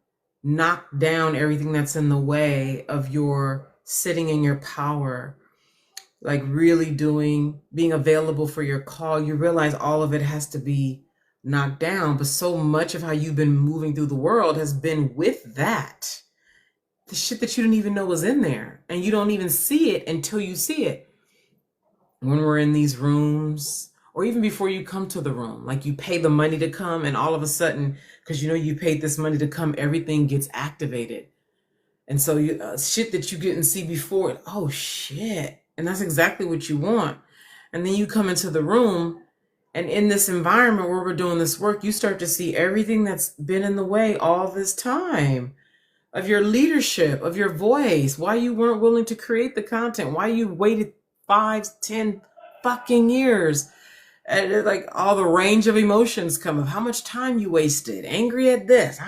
knock down everything that's in the way of your sitting in your power, like really being available for your call, you realize all of it has to be knocked down. But so much of how you've been moving through the world has been with that. The shit that you didn't even know was in there. And you don't even see it until you see it. When we're in these rooms, or even before you come to the room, like you pay the money to come and all of a sudden, because you paid this money to come, everything gets activated. And so shit that you didn't see before, oh shit. And that's exactly what you want. And then you come into the room, and in this environment where we're doing this work, you start to see everything that's been in the way all this time of your leadership, of your voice, why you weren't willing to create the content, why you waited 5, 10 fucking years. And it's like all the range of emotions come of how much time you wasted, angry at this.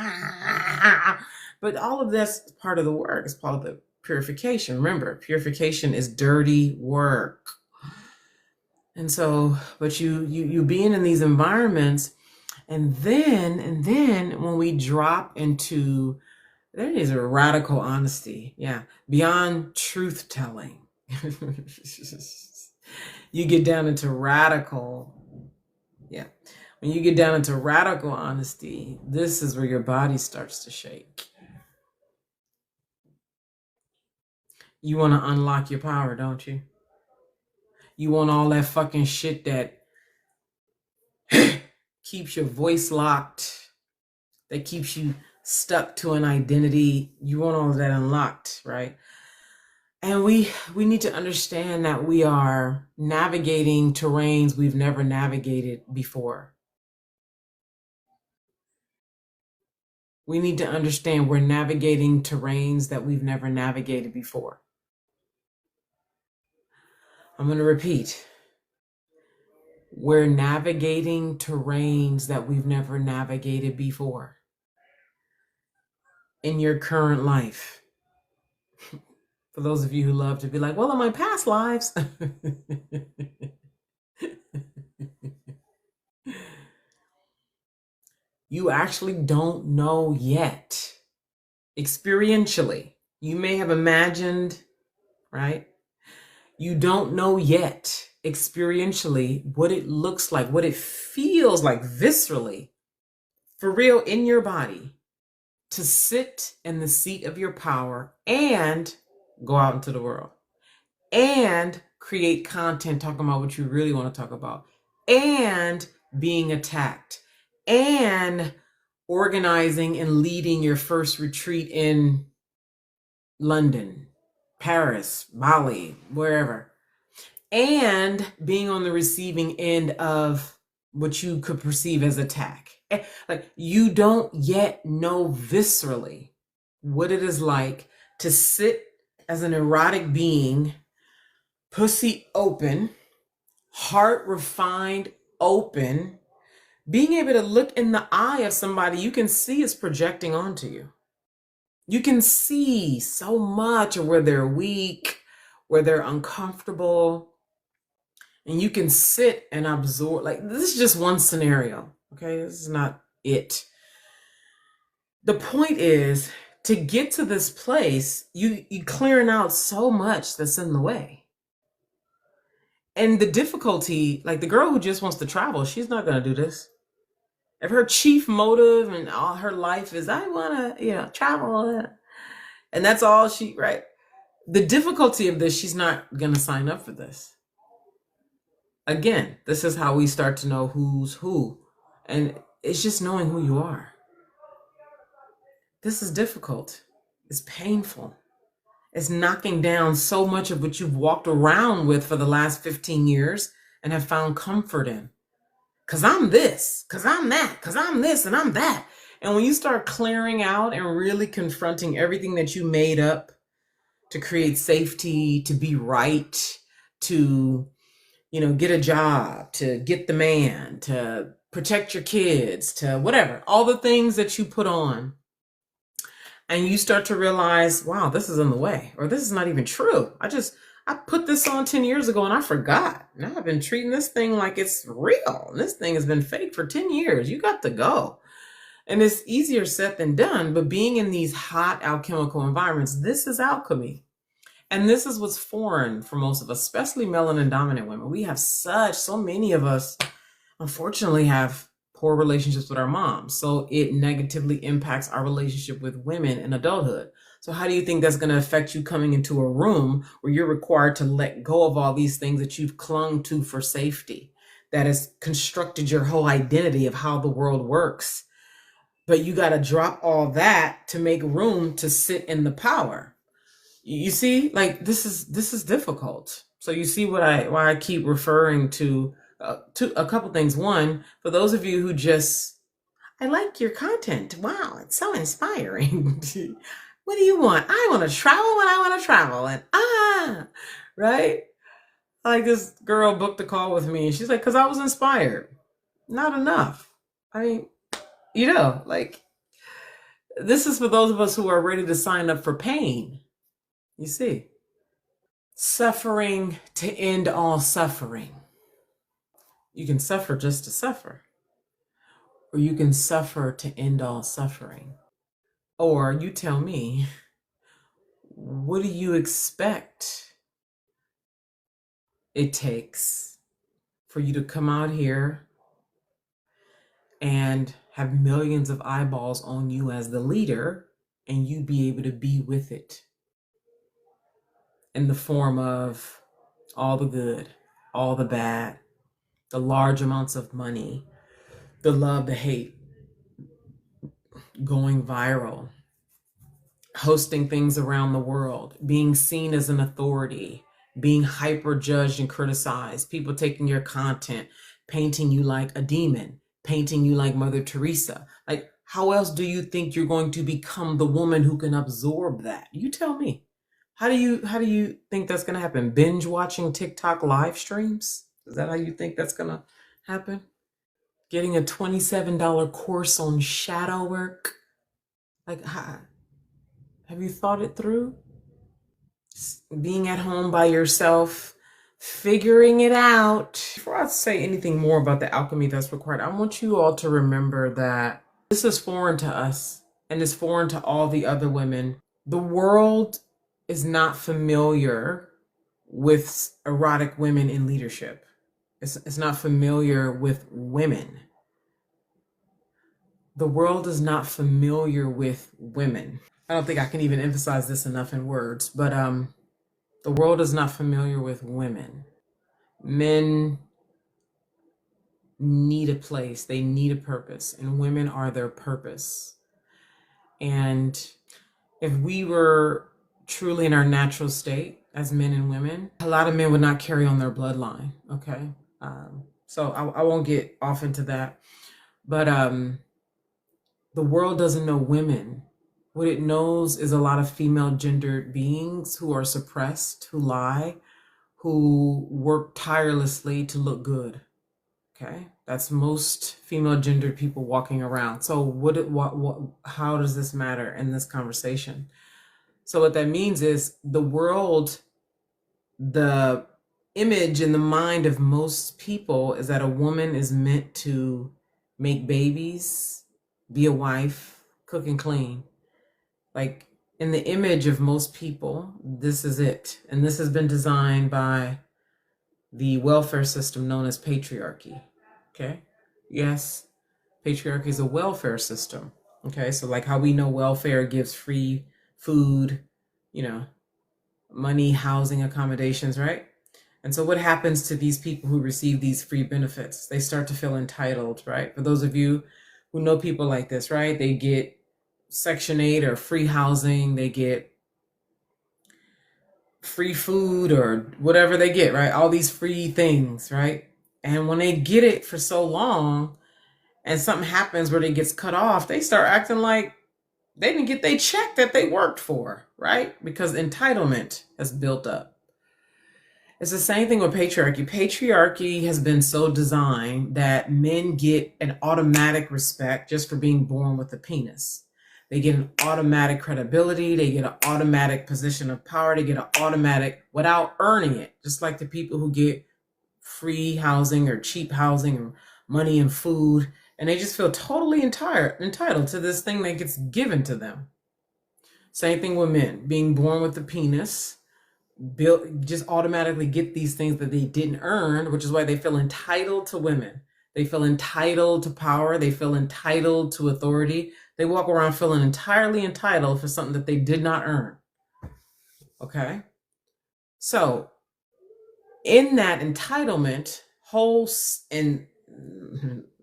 But all of that's part of the work. It's part of the purification. Remember, purification is dirty work. And so, but you being in these environments, and then when we drop into, there is a radical honesty, beyond truth telling. You get down into radical, when you get down into radical honesty, this is where your body starts to shake. You want to unlock your power, don't you? You want all that fucking shit that keeps your voice locked, that keeps you stuck to an identity. You want all of that unlocked, right? And we need to understand that we are navigating terrains we've never navigated before. We need to understand we're navigating terrains that we've never navigated before. I'm going to repeat. We're navigating terrains that we've never navigated before in your current life. For those of you who love to be like, well, in my past lives. You actually don't know yet. Experientially, you may have imagined, right? You don't know yet experientially what it looks like, what it feels like viscerally, for real in your body, to sit in the seat of your power and go out into the world and create content talking about what you really want to talk about, and being attacked, and organizing and leading your first retreat in London, Paris, Bali, wherever, and being on the receiving end of what you could perceive as attack. Like, you don't yet know viscerally what it is like to sit as an erotic being, pussy open, heart refined, open, being able to look in the eye of somebody you can see is projecting onto you. You can see so much of where they're weak, where they're uncomfortable, and you can sit and absorb. Like, this is just one scenario, okay? This is not it. The point is, to get to this place, you clearing out so much that's in the way. And the difficulty, like the girl who just wants to travel, she's not going to do this. If her chief motive and all her life is, I want to, travel, and that's all she, right? The difficulty of this, she's not going to sign up for this. Again, this is how we start to know who's who. And it's just knowing who you are. This is difficult. It's painful. It's knocking down so much of what you've walked around with for the last 15 years and have found comfort in. Because I'm this, because I'm that, because I'm this and I'm that. And when you start clearing out and really confronting everything that you made up to create safety, to be right, to, get a job, to get the man, to protect your kids, to whatever, all the things that you put on, and you start to realize, wow, this is in the way, or this is not even true. I put this on 10 years ago and I forgot. Now I've been treating this thing like it's real. This thing has been fake for 10 years. You got to go. And it's easier said than done, but being in these hot alchemical environments, this is alchemy. And this is what's foreign for most of us, especially melanin dominant women. We have so many of us, unfortunately, have poor relationships with our moms. So it negatively impacts our relationship with women in adulthood. So how do you think that's going to affect you coming into a room where you're required to let go of all these things that you've clung to for safety, that has constructed your whole identity of how the world works? But you got to drop all that to make room to sit in the power. You see, like, this is difficult. So you see why I keep referring to a couple things. One, for those of you who I like your content. Wow, it's so inspiring. What do you want? I want to travel when I want to travel. And right? Like, this girl booked a call with me and she's like, because I was inspired. Not enough. I mean, like, this is for those of us who are ready to sign up for pain. You see, suffering to end all suffering. You can suffer just to suffer, or you can suffer to end all suffering. Or you tell me, what do you expect it takes for you to come out here and have millions of eyeballs on you as the leader, and you be able to be with it in the form of all the good, all the bad, the large amounts of money, the love, the hate, going viral, hosting things around the world, being seen as an authority, being hyper judged and criticized, people taking your content, painting you like a demon, painting you like Mother Teresa. Like, how else do you think you're going to become the woman who can absorb that? You tell me. How do you think that's going to happen? Binge watching TikTok live streams? Is that how you think that's going to happen? Getting a $27 course on shadow work? Like, have you thought it through? Being at home by yourself, figuring it out. Before I say anything more about the alchemy that's required, I want you all to remember that this is foreign to us and is foreign to all the other women. The world is not familiar with erotic women in leadership. It's not familiar with women. The world is not familiar with women. I don't think I can even emphasize this enough in words, but The world is not familiar with women. Men need a place, they need a purpose, and women are their purpose. And if we were truly in our natural state as men and women, a lot of men would not carry on their bloodline. Okay. So I won't get off into that. But the world doesn't know women. What it knows is a lot of female gendered beings who are suppressed, who lie, who work tirelessly to look good. Okay, that's most female gendered people walking around. So how does this matter in this conversation? So what that means is the world, the image in the mind of most people is that a woman is meant to make babies, be a wife, cook and clean. Like in the image of most people, this is it. And this has been designed by the welfare system known as patriarchy. Okay. Yes, patriarchy is a welfare system. Okay. So, like how we know welfare gives free food, you know, money, housing, accommodations, right? And so, what happens to these people who receive these free benefits? They start to feel entitled, right? For those of you who know people like this, right? They get Section 8 or free housing, they get free food or whatever they get, right? All these free things, right? And when they get it for so long and something happens where they gets cut off, they start acting like they didn't get their check that they worked for, right? Because entitlement has built up. It's the same thing with patriarchy. Patriarchy has been so designed that men get an automatic respect just for being born with a penis. They get an automatic credibility. They get an automatic position of power. They get an automatic without earning it. Just like the people who get free housing or cheap housing or money and food. And they just feel totally entitled to this thing that gets given to them. Same thing with men. Being born with a penis, just automatically get these things that they didn't earn, which is why they feel entitled to women. They feel entitled to power. They feel entitled to authority. They walk around feeling entirely entitled for something that they did not earn. Okay. So in that entitlement, and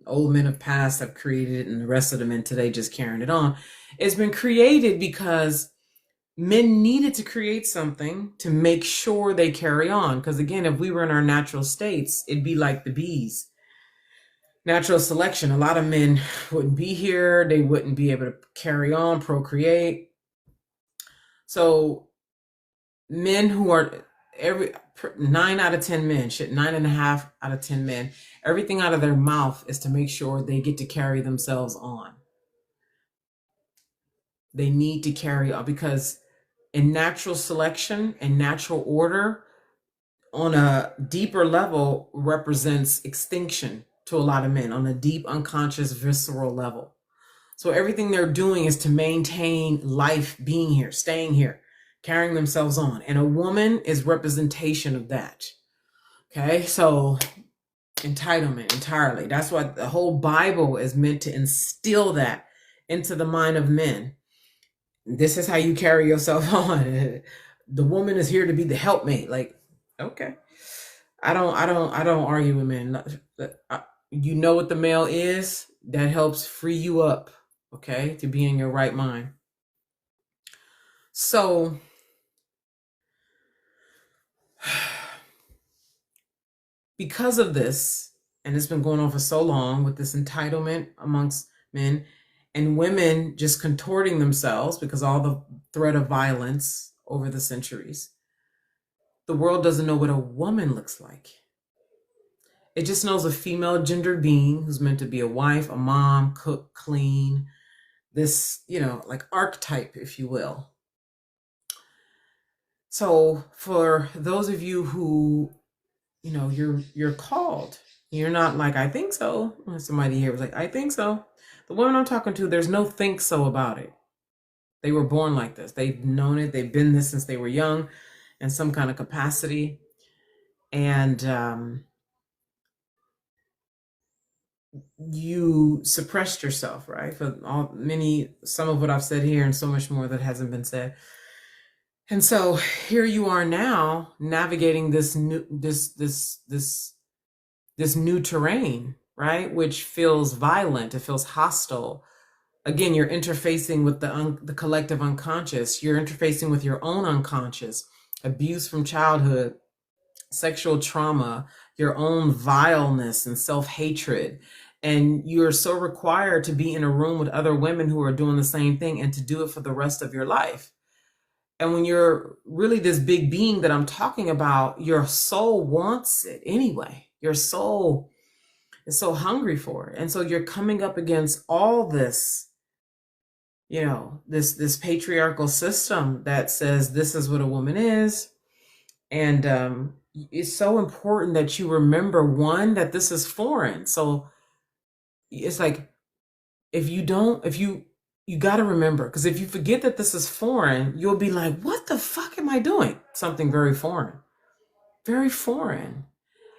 old men of past have created it, and the rest of the men today just carrying it on. It's been created because men needed to create something to make sure they carry on. Because again, if we were in our natural states, it'd be like the bees. Natural selection. A lot of men wouldn't be here. They wouldn't be able to carry on, procreate. So men who are 9 out of 10 men, 9.5 out of 10 men, everything out of their mouth is to make sure they get to carry themselves on. They need to carry on because in natural selection and natural order, on a deeper level, represents extinction to a lot of men on a deep, unconscious, visceral level. So everything they're doing is to maintain life, being here, staying here, carrying themselves on. And a woman is representation of that. Okay, so entitlement entirely. That's what the whole Bible is meant to instill that into the mind of men. This is how you carry yourself on. The woman is here to be the helpmate. Like, okay. I don't argue with men. You know what the male is, that helps free you up, okay, to be in your right mind. So because of this, and it's been going on for so long with this entitlement amongst men and women just contorting themselves because all the threat of violence over the centuries, the world doesn't know what a woman looks like. It just knows a female gendered being who's meant to be a wife, a mom, cook, clean, this, like archetype, if you will. So for those of you who, you're called, you're not like, I think so. Somebody here was like, I think so. The women I'm talking to, there's no think so about it. They were born like this. They've known it. They've been this since they were young in some kind of capacity. And you suppressed yourself, right? For some of what I've said here and so much more that hasn't been said. And so here you are now navigating this new terrain, right? Which feels violent, it feels hostile. Again, you're interfacing with the collective unconscious. You're interfacing with your own unconscious, abuse from childhood, sexual trauma, your own vileness and self-hatred. And you're so required to be in a room with other women who are doing the same thing and to do it for the rest of your life. And when you're really this big being that I'm talking about, your soul wants it anyway. Your soul is so hungry for it. And so you're coming up against all this, this patriarchal system that says this is what a woman is. And it's so important that you remember, one, that this is foreign. So it's like, you got to remember, because if you forget that this is foreign, you'll be like, what the fuck am I doing? Something very foreign, very foreign.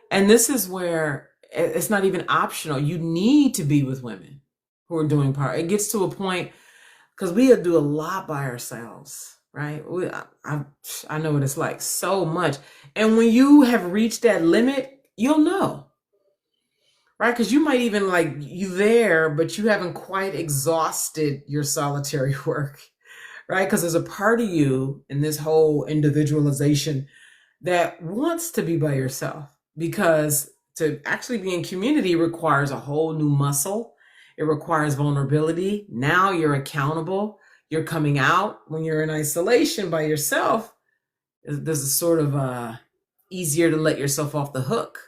And this is where it's not even optional. You need to be with women who are doing part. It gets to a point, because we do a lot by ourselves, right? I know what it's like, so much. And when you have reached that limit, you'll know, right? Because you might even you there, but you haven't quite exhausted your solitary work, right? Because there's a part of you in this whole individualization that wants to be by yourself, because to actually be in community requires a whole new muscle. It requires vulnerability. Now you're accountable. You're coming out. When you're in isolation by yourself, there's a sort of easier to let yourself off the hook.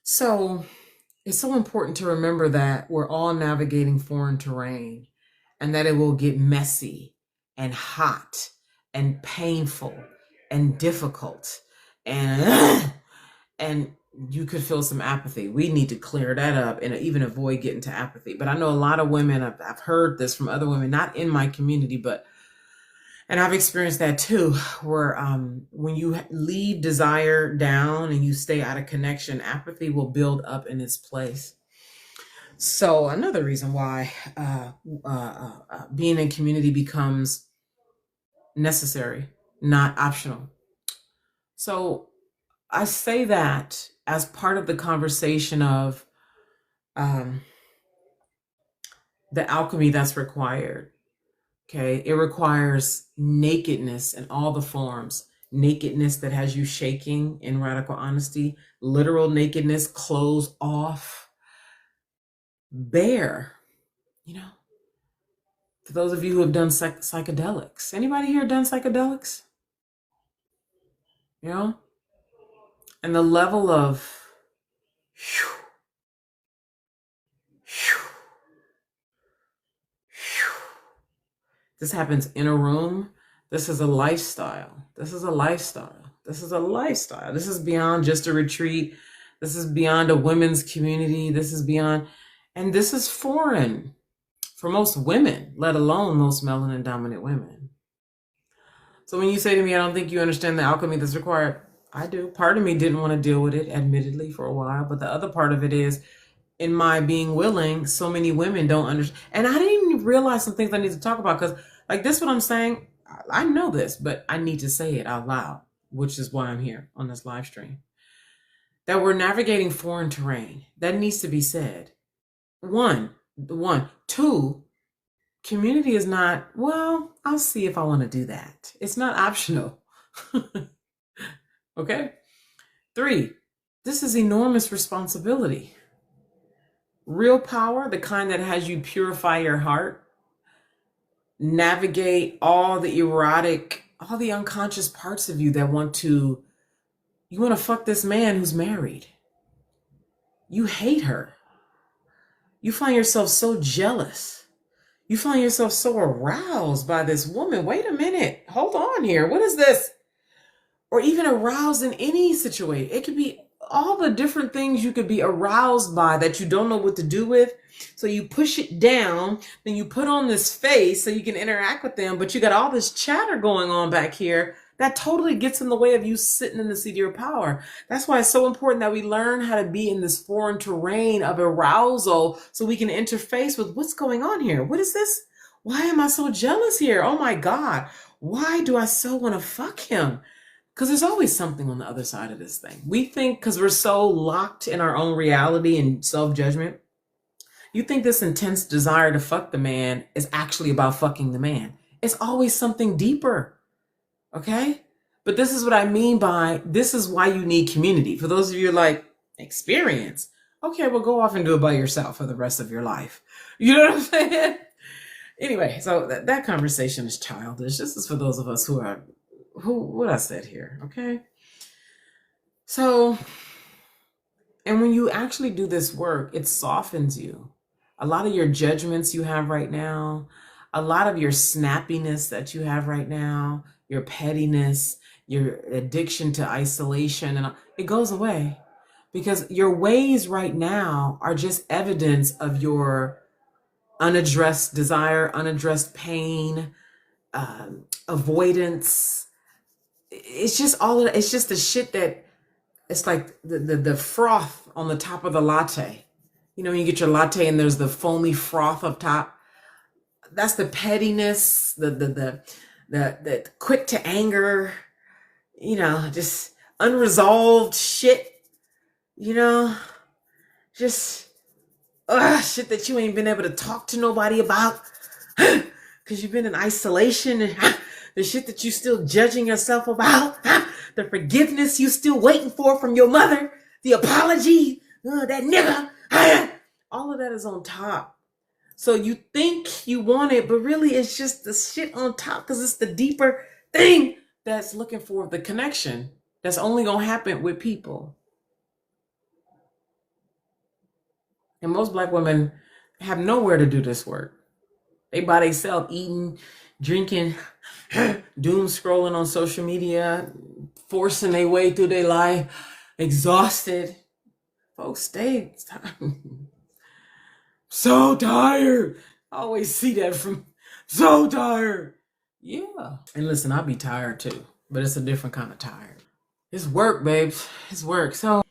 So it's so important to remember that we're all navigating foreign terrain, and that it will get messy and hot and painful and difficult, and you could feel some apathy. We need to clear that up and even avoid getting to apathy. But I know a lot of women, I've heard this from other women, not in my community, and I've experienced that too, where when you leave desire down and you stay out of connection, apathy will build up in its place. So another reason why being in community becomes necessary, not optional. So I say that as part of the conversation of the alchemy that's required. Okay, it requires nakedness in all the forms. Nakedness that has you shaking in radical honesty, literal nakedness, clothes off, bare. For those of you who have done psychedelics, anybody here done psychedelics? And the level of this happens in a room. This is a lifestyle. This is a lifestyle. This is a lifestyle. This is beyond just a retreat. This is beyond a women's community. This is beyond, and this is foreign for most women, let alone most melanin dominant women. So when you say to me, I don't think you understand the alchemy that's required, I do. Part of me didn't want to deal with it, admittedly, for a while. But the other part of it is, in my being willing, so many women don't understand. And I didn't even realize some things I need to talk about, because this what I'm saying, I know this, but I need to say it out loud, which is why I'm here on this live stream. That we're navigating foreign terrain. That needs to be said. One. Two, community is not, well, I'll see if I want to do that. It's not optional. Okay? 3, this is enormous responsibility. Real power, the kind that has you purify your heart, navigate all the erotic, all the unconscious parts of you that you want to fuck this man who's married. You hate her. You find yourself so jealous. You find yourself so aroused by this woman. Wait a minute. Hold on here. What is this? Or even aroused in any situation. It could be all the different things you could be aroused by that you don't know what to do with. So you push it down, then you put on this face so you can interact with them, but you got all this chatter going on back here that totally gets in the way of you sitting in the seat of your power. That's why it's so important that we learn how to be in this foreign terrain of arousal so we can interface with what's going on here. What is this? Why am I so jealous here? Oh my God. Why do I so want to fuck him? Because there's always something on the other side of this thing. We think because we're so locked in our own reality and self judgment, you think this intense desire to fuck the man is actually about fucking the man. It's always something deeper. Okay? But this is what I mean by this is why you need community. For those of you like, experience. Okay, well, go off and do it by yourself for the rest of your life. You know what I'm saying? Anyway, so that conversation is childish. This is for those of us who what I said here, okay? So, and when you actually do this work, it softens you. A lot of your judgments you have right now, a lot of your snappiness that you have right now, your pettiness, your addiction to isolation, and it goes away because your ways right now are just evidence of your unaddressed desire, unaddressed pain, avoidance. It's just it's just the shit that it's like the froth on the top of the latte. You know, when you get your latte and there's the foamy froth up top. That's the pettiness, the quick to anger, you know, just unresolved shit, you know, just shit that you ain't been able to talk to nobody about because you've been in isolation, and the shit that you still judging yourself about, the forgiveness you still waiting for from your mother, the apology, that nigga, all of that is on top. So you think you want it, but really it's just the shit on top because it's the deeper thing that's looking for the connection that's only gonna happen with people. And most Black women have nowhere to do this work. They by themselves eating, drinking, doom scrolling on social media, forcing their way through their life, exhausted. Folks, stay. So tired. I always see that from so tired. Yeah. And listen, I'll be tired too, but it's a different kind of tired. It's work, babes. It's work. So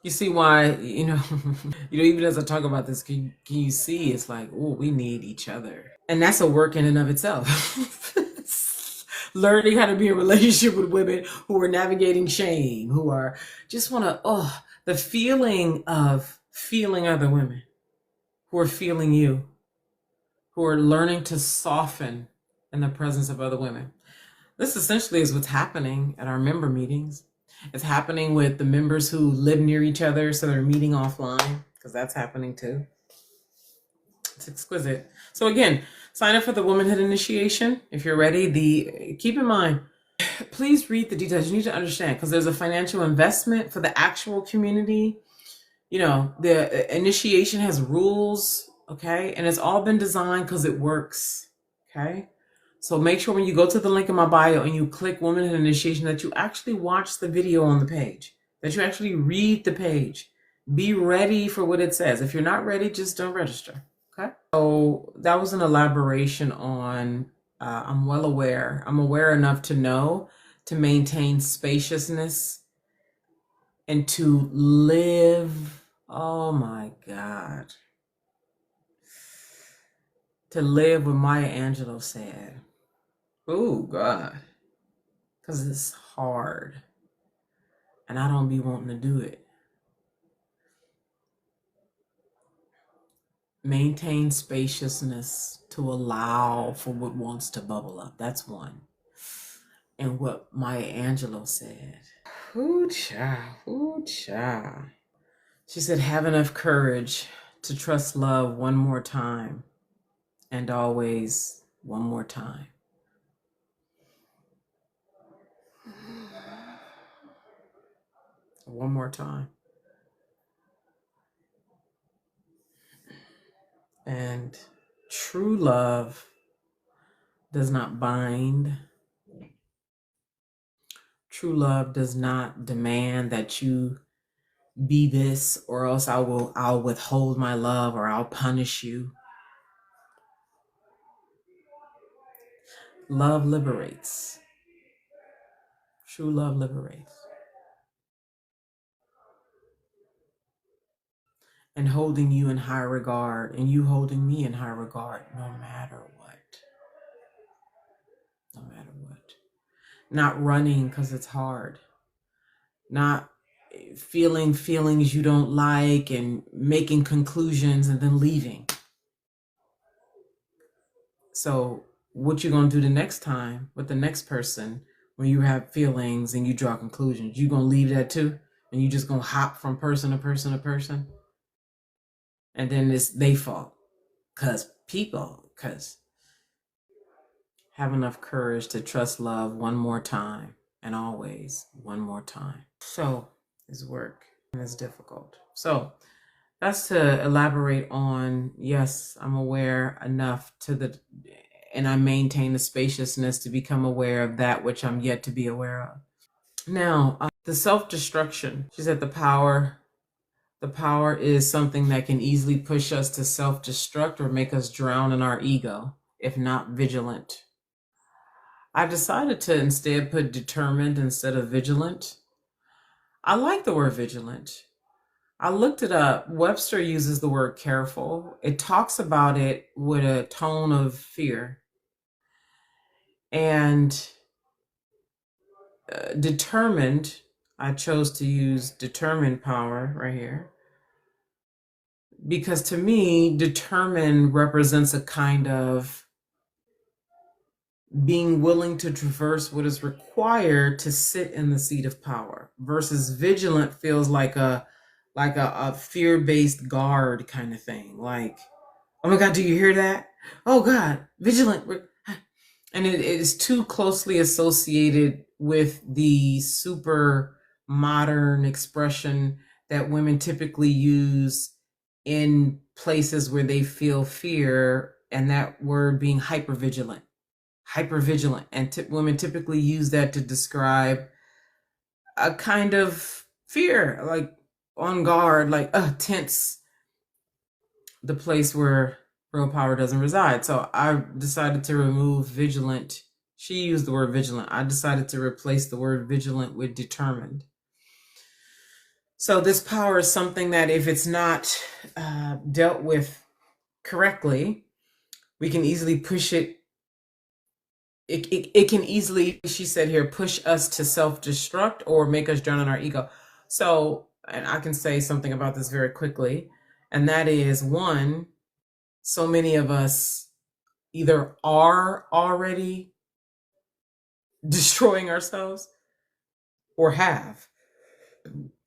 you see why, even as I talk about this, can you see it's like, oh, we need each other. And that's a work in and of itself. Learning how to be in a relationship with women who are navigating shame, who are just want to, the feeling of feeling other women, who are feeling you, who are learning to soften in the presence of other women. This essentially is what's happening at our member meetings. It's happening with the members who live near each other, so they're meeting offline, because that's happening too. It's exquisite. So again, sign up for the Womanhood Initiation if you're ready. Keep in mind, please read the details. You need to understand, because there's a financial investment for the actual community. The initiation has rules, okay? And it's all been designed because it works, okay? So make sure when you go to the link in my bio and you click Womanhood Initiation that you actually watch the video on the page, that you actually read the page. Be ready for what it says. If you're not ready, just don't register, okay? So that was an elaboration on, I'm aware enough to know to maintain spaciousness and to live, oh my God, to live what Maya Angelou said. Oh God, because it's hard and I don't be wanting to do it. Maintain spaciousness to allow for what wants to bubble up. That's one. And what Maya Angelou said. Ooh, child. Ooh, child. She said, have enough courage to trust love one more time and always one more time. One more time. And true love does not bind. True love does not demand that you be this, or else I'll withhold my love, or I'll punish you. Love liberates. True love liberates. And holding you in high regard, and you holding me in high regard, no matter what. no matter what. Not running because it's hard. Not feeling feelings you don't like and making conclusions and then leaving. So what you gonna do the next time with the next person when you have feelings and you draw conclusions? You gonna leave that too? And you just gonna hop from person to person to person? And then it's they fault. Cause have enough courage to trust love one more time and always one more time. So it's work and it's difficult. So that's to elaborate on, yes, I'm aware enough and I maintain the spaciousness to become aware of that which I'm yet to be aware of. Now, the self-destruction, she said the power is something that can easily push us to self-destruct or make us drown in our ego, if not vigilant. I decided to instead put determined instead of vigilant. I like the word vigilant. I looked it up. Webster uses the word careful. It talks about it with a tone of fear. And determined, I chose to use determined power right here. Because to me, determined represents a kind of being willing to traverse what is required to sit in the seat of power, versus vigilant feels like a fear-based guard kind of thing. Like, oh my God, do you hear that? Oh God, vigilant. And it is too closely associated with the super modern expression that women typically use in places where they feel fear, and that word being hypervigilant. And women typically use that to describe a kind of fear, like on guard, like tense, the place where real power doesn't reside. So I decided to remove vigilant. She used the word vigilant. I decided to replace the word vigilant with determined. So this power is something that if it's not dealt with correctly, we can easily push it. It can easily, she said here, push us to self-destruct or make us drown in our ego. So, and I can say something about this very quickly, and that is, one, so many of us either are already destroying ourselves or have.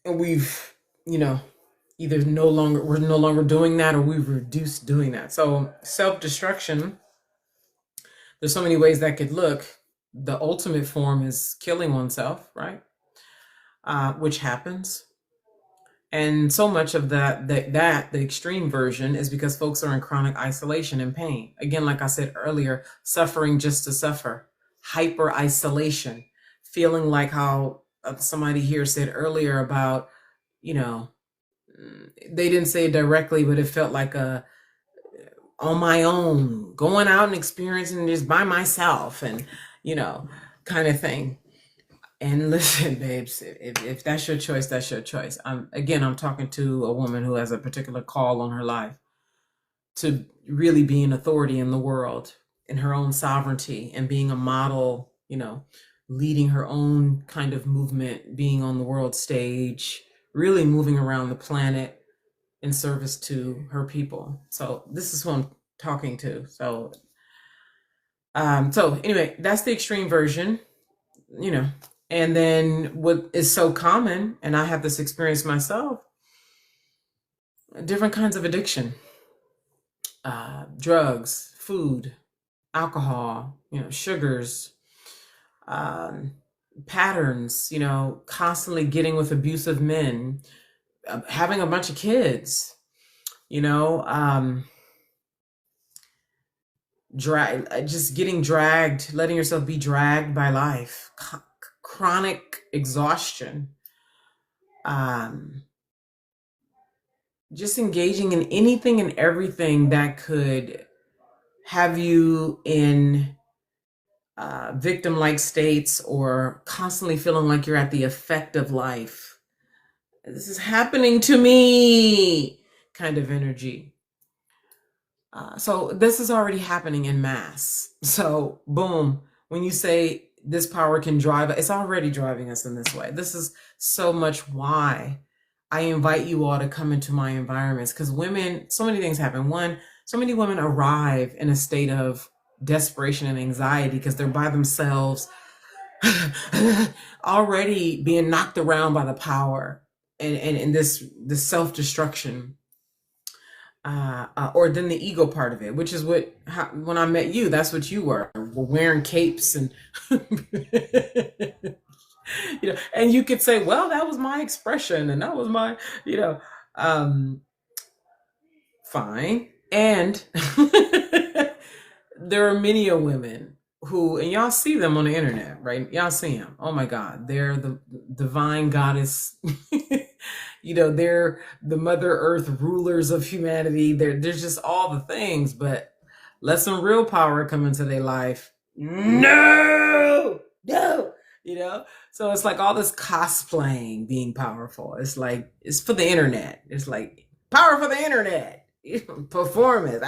And we've, either we're no longer doing that, or we've reduced doing that. So self-destruction, there's so many ways that could look. The ultimate form is killing oneself, right? Which happens. And so much of the extreme version is because folks are in chronic isolation and pain. Again, like I said earlier, suffering just to suffer, hyper isolation, feeling like how somebody here said earlier about, they didn't say it directly, but it felt like on my own, going out and experiencing this by myself, and, kind of thing. And listen, babes, if that's your choice, that's your choice. I'm talking to a woman who has a particular call on her life to really be an authority in the world, in her own sovereignty, and being a model, leading her own kind of movement, being on the world stage, really moving around the planet in service to her people. So this is who I'm talking to. So anyway, that's the extreme version, And then what is so common, and I have this experience myself, different kinds of addiction, drugs, food, alcohol, sugars, patterns, constantly getting with abusive men, having a bunch of kids, just getting dragged, letting yourself be dragged by life, chronic exhaustion, just engaging in anything and everything that could have you in victim-like states, or constantly feeling like you're at the effect of life. This is happening to me kind of energy. So this is already happening in mass. So boom, When you say this power can drive, it's already driving us in this way. This is so much why I invite you all to come into my environments, because women, so many things happen. One, so many women arrive in a state of desperation and anxiety because they're by themselves, already being knocked around by the power and this self-destruction, or then the ego part of it, which is when I met you, that's what you were wearing capes and and you could say, well, that was my expression and that was my, you know, um, fine. And there are many women who, and y'all see them on the internet, right? Y'all see them. Oh my God, they're the divine goddess. They're the Mother Earth rulers of humanity. There's just all the things, but let some real power come into their life. No, no, So it's like all this cosplaying being powerful. It's like, it's for the internet. It's like power for the internet, performance.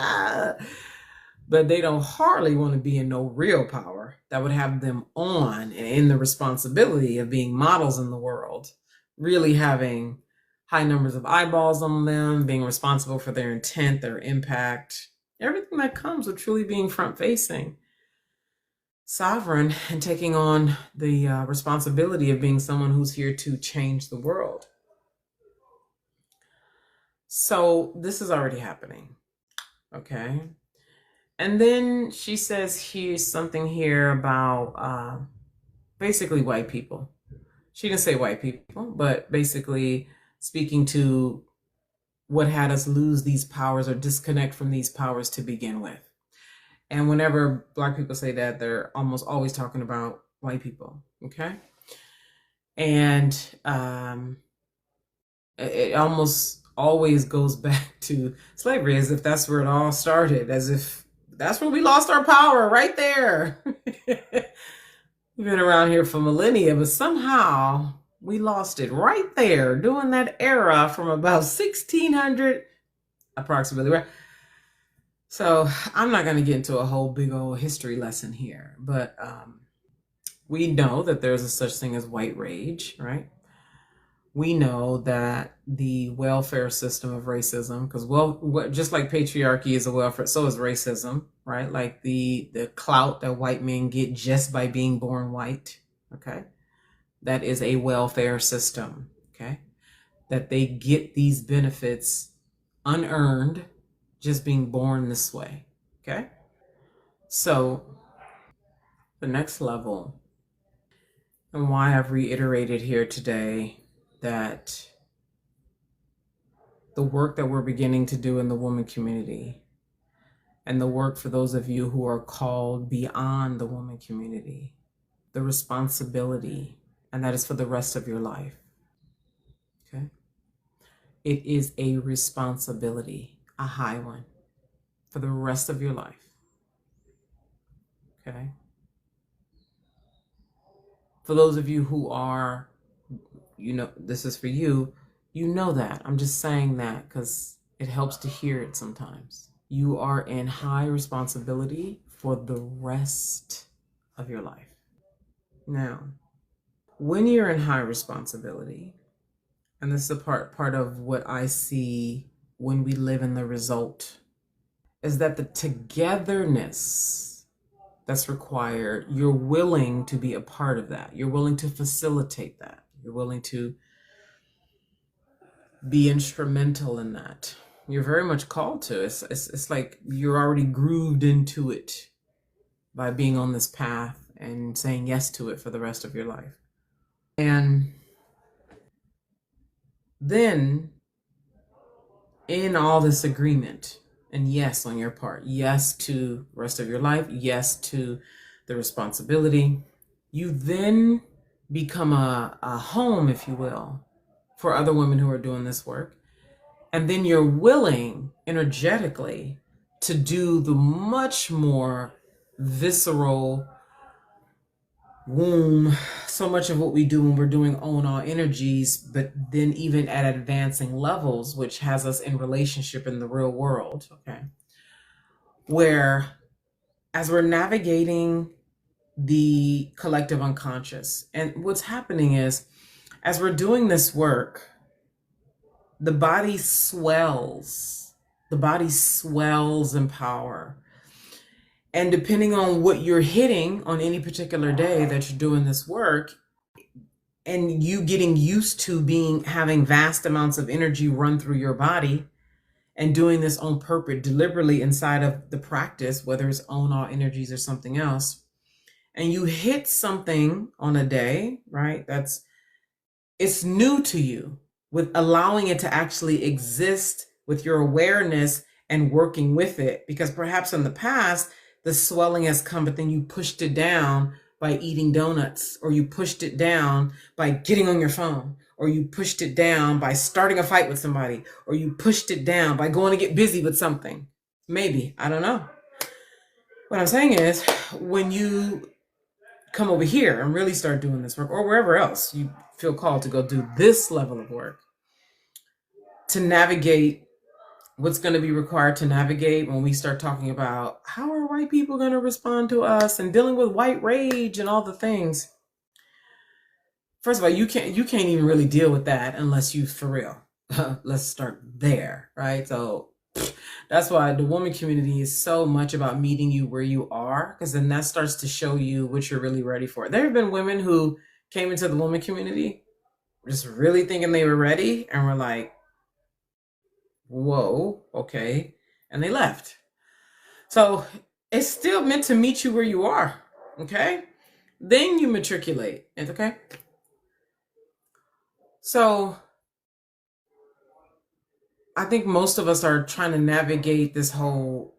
But they don't hardly want to be in no real power that would have them on and in the responsibility of being models in the world, really having high numbers of eyeballs on them, being responsible for their intent, their impact, everything that comes with truly being front facing, sovereign, and taking on the responsibility of being someone who's here to change the world. So this is already happening. Okay. And then she says here's something here about basically white people. She didn't say white people, but basically speaking to what had us lose these powers or disconnect from these powers to begin with. And whenever Black people say that, they're almost always talking about white people. Okay. And it almost always goes back to slavery, as if that's where it all started, as if that's where we lost our power, right there. We've been around here for millennia, but somehow we lost it right there during that era from about 1600 approximately, right? So I'm not going to get into a whole big old history lesson here, but we know that there's a such thing as white rage, right? We know that the welfare system of racism, because just like patriarchy is a welfare, so is racism, right? Like the clout that white men get just by being born white, okay? That is a welfare system, okay? That they get these benefits unearned, just being born this way, okay? So the next level, and why I've reiterated here today that the work that we're beginning to do in the woman community, and the work for those of you who are called beyond the woman community, the responsibility, and that is for the rest of your life. Okay? It is a responsibility, a high one, for the rest of your life. Okay? For those of you who are, this is for you, that. I'm just saying that because it helps to hear it sometimes. You are in high responsibility for the rest of your life. Now, when you're in high responsibility, and this is a part of what I see when we live in the result, is that the togetherness that's required, you're willing to be a part of that. You're willing to facilitate that. You're willing to be instrumental in that. You're very much called to. It's like you're already grooved into it by being on this path and saying yes to it for the rest of your life. And then in all this agreement, and yes on your part, yes to the rest of your life, yes to the responsibility, you then become a home, if you will, for other women who are doing this work. And then you're willing energetically to do the much more visceral womb, so much of what we do when we're doing own all energies, but then even at advancing levels, which has us in relationship in the real world, okay? Where as we're navigating the collective unconscious. And what's happening is, as we're doing this work, the body swells. The body swells in power. And depending on what you're hitting on any particular day that you're doing this work, and you getting used to having vast amounts of energy run through your body and doing this on purpose deliberately inside of the practice, whether it's own all energies or something else, and you hit something on a day, right? It's new to you, with allowing it to actually exist with your awareness and working with it. Because perhaps in the past, the swelling has come, but then you pushed it down by eating donuts, or you pushed it down by getting on your phone, or you pushed it down by starting a fight with somebody, or you pushed it down by going to get busy with something. Maybe, I don't know. What I'm saying is, when you come over here and really start doing this work, or wherever else you feel called to go do this level of work, to navigate what's going to be required to navigate when we start talking about how are white people going to respond to us and dealing with white rage and all the things. First of all, you can't even really deal with that unless you for real. Let's start there, right? So that's why the woman community is so much about meeting you where you are, because then that starts to show you what you're really ready for. There have been women who came into the woman community just really thinking they were ready and were like, whoa, okay. And they left. So it's still meant to meet you where you are, okay? Then you matriculate, okay? So I think most of us are trying to navigate this whole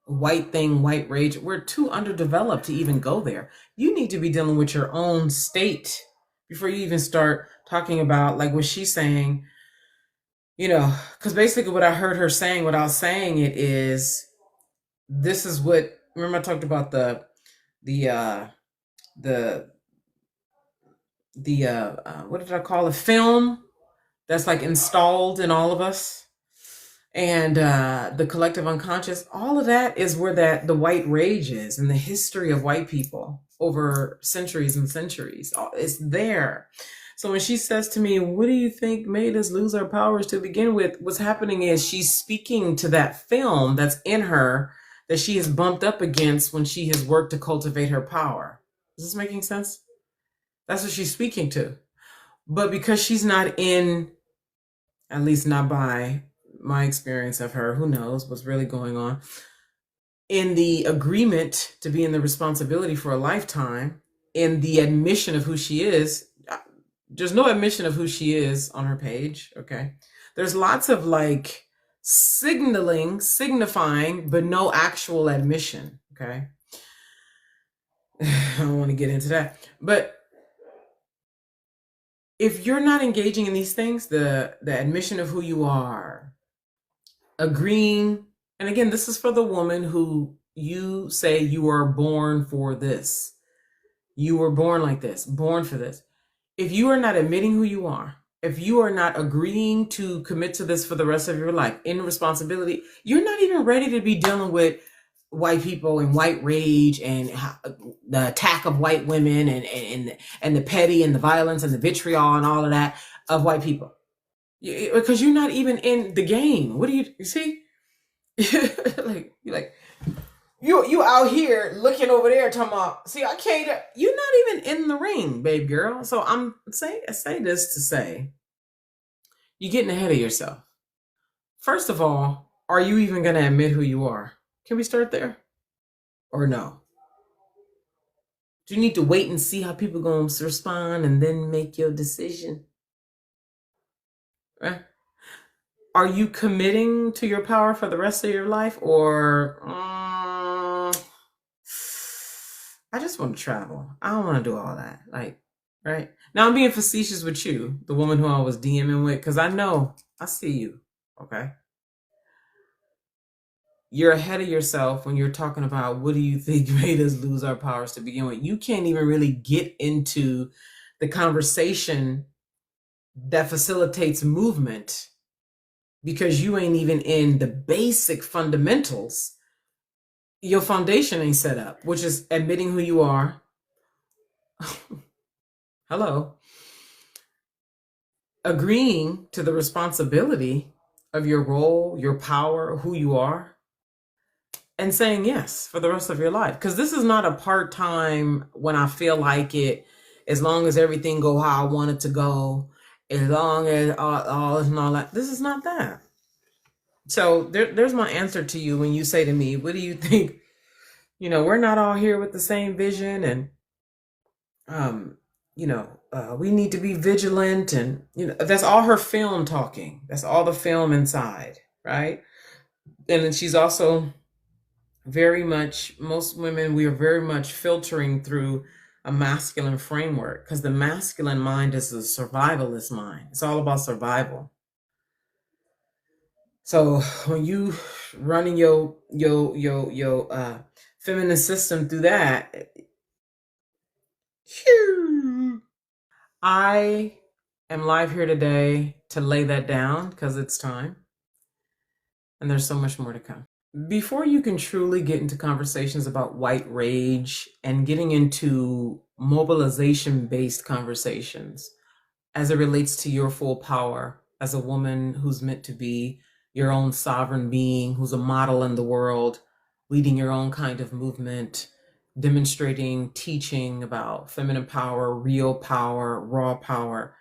white thing, white rage. We're too underdeveloped to even go there. You need to be dealing with your own state before you even start talking about like what she's saying, because basically what I heard her saying, what I was saying it is, this is what, remember I talked about the what did I call it? Film that's like installed in all of us, and the collective unconscious. All of that is where the white rage is, and the history of white people over centuries and centuries. It's there. So when she says to me, what do you think made us lose our powers to begin with? What's happening is she's speaking to that film that's in her that she has bumped up against when she has worked to cultivate her power. Is this making sense? That's what she's speaking to. But because she's not in, at least not by my experience of her, who knows what's really going on, in the agreement to be in the responsibility for a lifetime, in the admission of who she is, there's no admission of who she is on her page, okay? There's lots of like signifying, but no actual admission, okay? I don't want to get into that. But if you're not engaging in these things, the admission of who you are, agreeing, and again, this is for the woman who you say you are born for this. You were born like this, born for this. If you are not admitting who you are, if you are not agreeing to commit to this for the rest of your life in responsibility, you're not even ready to be dealing with white people and white rage and the attack of white women and the petty and the violence and the vitriol and all of that of white people, because you're not even in the game. What do you see? You out here looking over there talking about, see, I can't, you're not even in the ring, babe girl. So I say this to say, you're getting ahead of yourself. First of all, are you even going to admit who you are? Can we start there? Or no? Do you need to wait and see how people going to respond and then make your decision? Right? Are you committing to your power for the rest of your life? Or I just want to travel. I don't want to do all that. Like, right? Now I'm being facetious with you, the woman who I was DMing with, because I know, I see you, okay? You're ahead of yourself when you're talking about what do you think made us lose our powers to begin with. You can't even really get into the conversation that facilitates movement because you ain't even in the basic fundamentals your foundation ain't set up, which is admitting who you are. Hello. Agreeing to the responsibility of your role, your power, who you are, and saying yes for the rest of your life. Because this is not a part-time when I feel like it, as long as everything go how I want it to go, as long as all and all that. This is not that. So there's my answer to you when you say to me, what do you think? We're not all here with the same vision, and we need to be vigilant, and that's all her film talking. That's all the film inside, right? And then she's also very much, most women, we are very much filtering through a masculine framework, because the masculine mind is a survivalist mind. It's all about survival. So when you running your feminist system through that, I am live here today to lay that down because it's time. And there's so much more to come. Before you can truly get into conversations about white rage and getting into mobilization-based conversations as it relates to your full power as a woman who's meant to be your own sovereign being, who's a model in the world, leading your own kind of movement, demonstrating, teaching about feminine power, real power, raw power.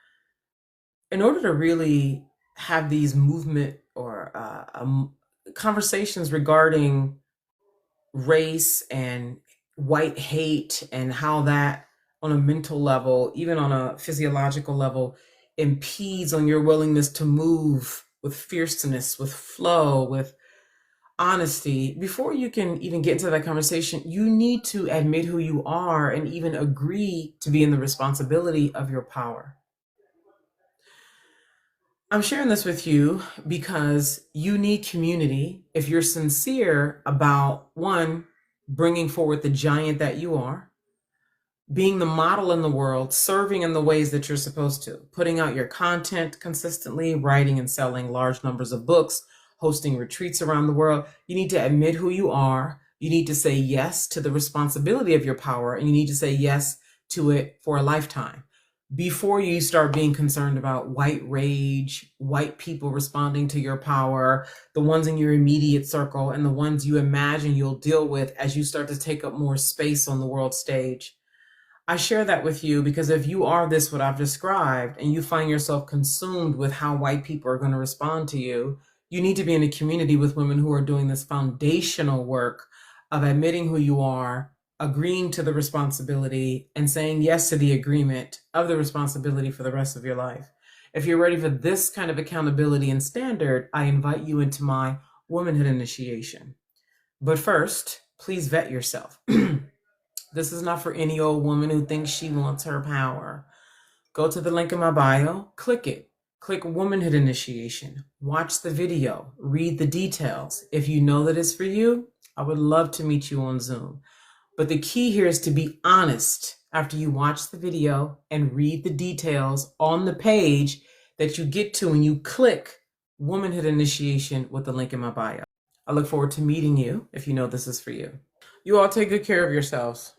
In order to really have these movement or conversations regarding race and white hate and how that on a mental level, even on a physiological level, impedes on your willingness to move with fierceness, with flow, with honesty. Before you can even get into that conversation, you need to admit who you are and even agree to be in the responsibility of your power. I'm sharing this with you because you need community if you're sincere about, one, bringing forward the giant that you are, being the model in the world, serving in the ways that you're supposed to, putting out your content consistently, writing and selling large numbers of books, hosting retreats around the world. You need to admit who you are. You need to say yes to the responsibility of your power, and you need to say yes to it for a lifetime before you start being concerned about white rage, white people responding to your power, the ones in your immediate circle and the ones you imagine you'll deal with as you start to take up more space on the world stage. I share that with you because if you are this, what I've described, and you find yourself consumed with how white people are going to respond to you, you need to be in a community with women who are doing this foundational work of admitting who you are, agreeing to the responsibility, and saying yes to the agreement of the responsibility for the rest of your life. If you're ready for this kind of accountability and standard, I invite you into my Womanhood Initiation. But first, please vet yourself. This is not for any old woman who thinks she wants her power. Go to the link in my bio, click it. Click Womanhood Initiation. Watch the video, read the details. If you know that it's for you, I would love to meet you on Zoom. But the key here is to be honest after you watch the video and read the details on the page that you get to when you click Womanhood Initiation with the link in my bio. I look forward to meeting you if you know this is for you. You all take good care of yourselves.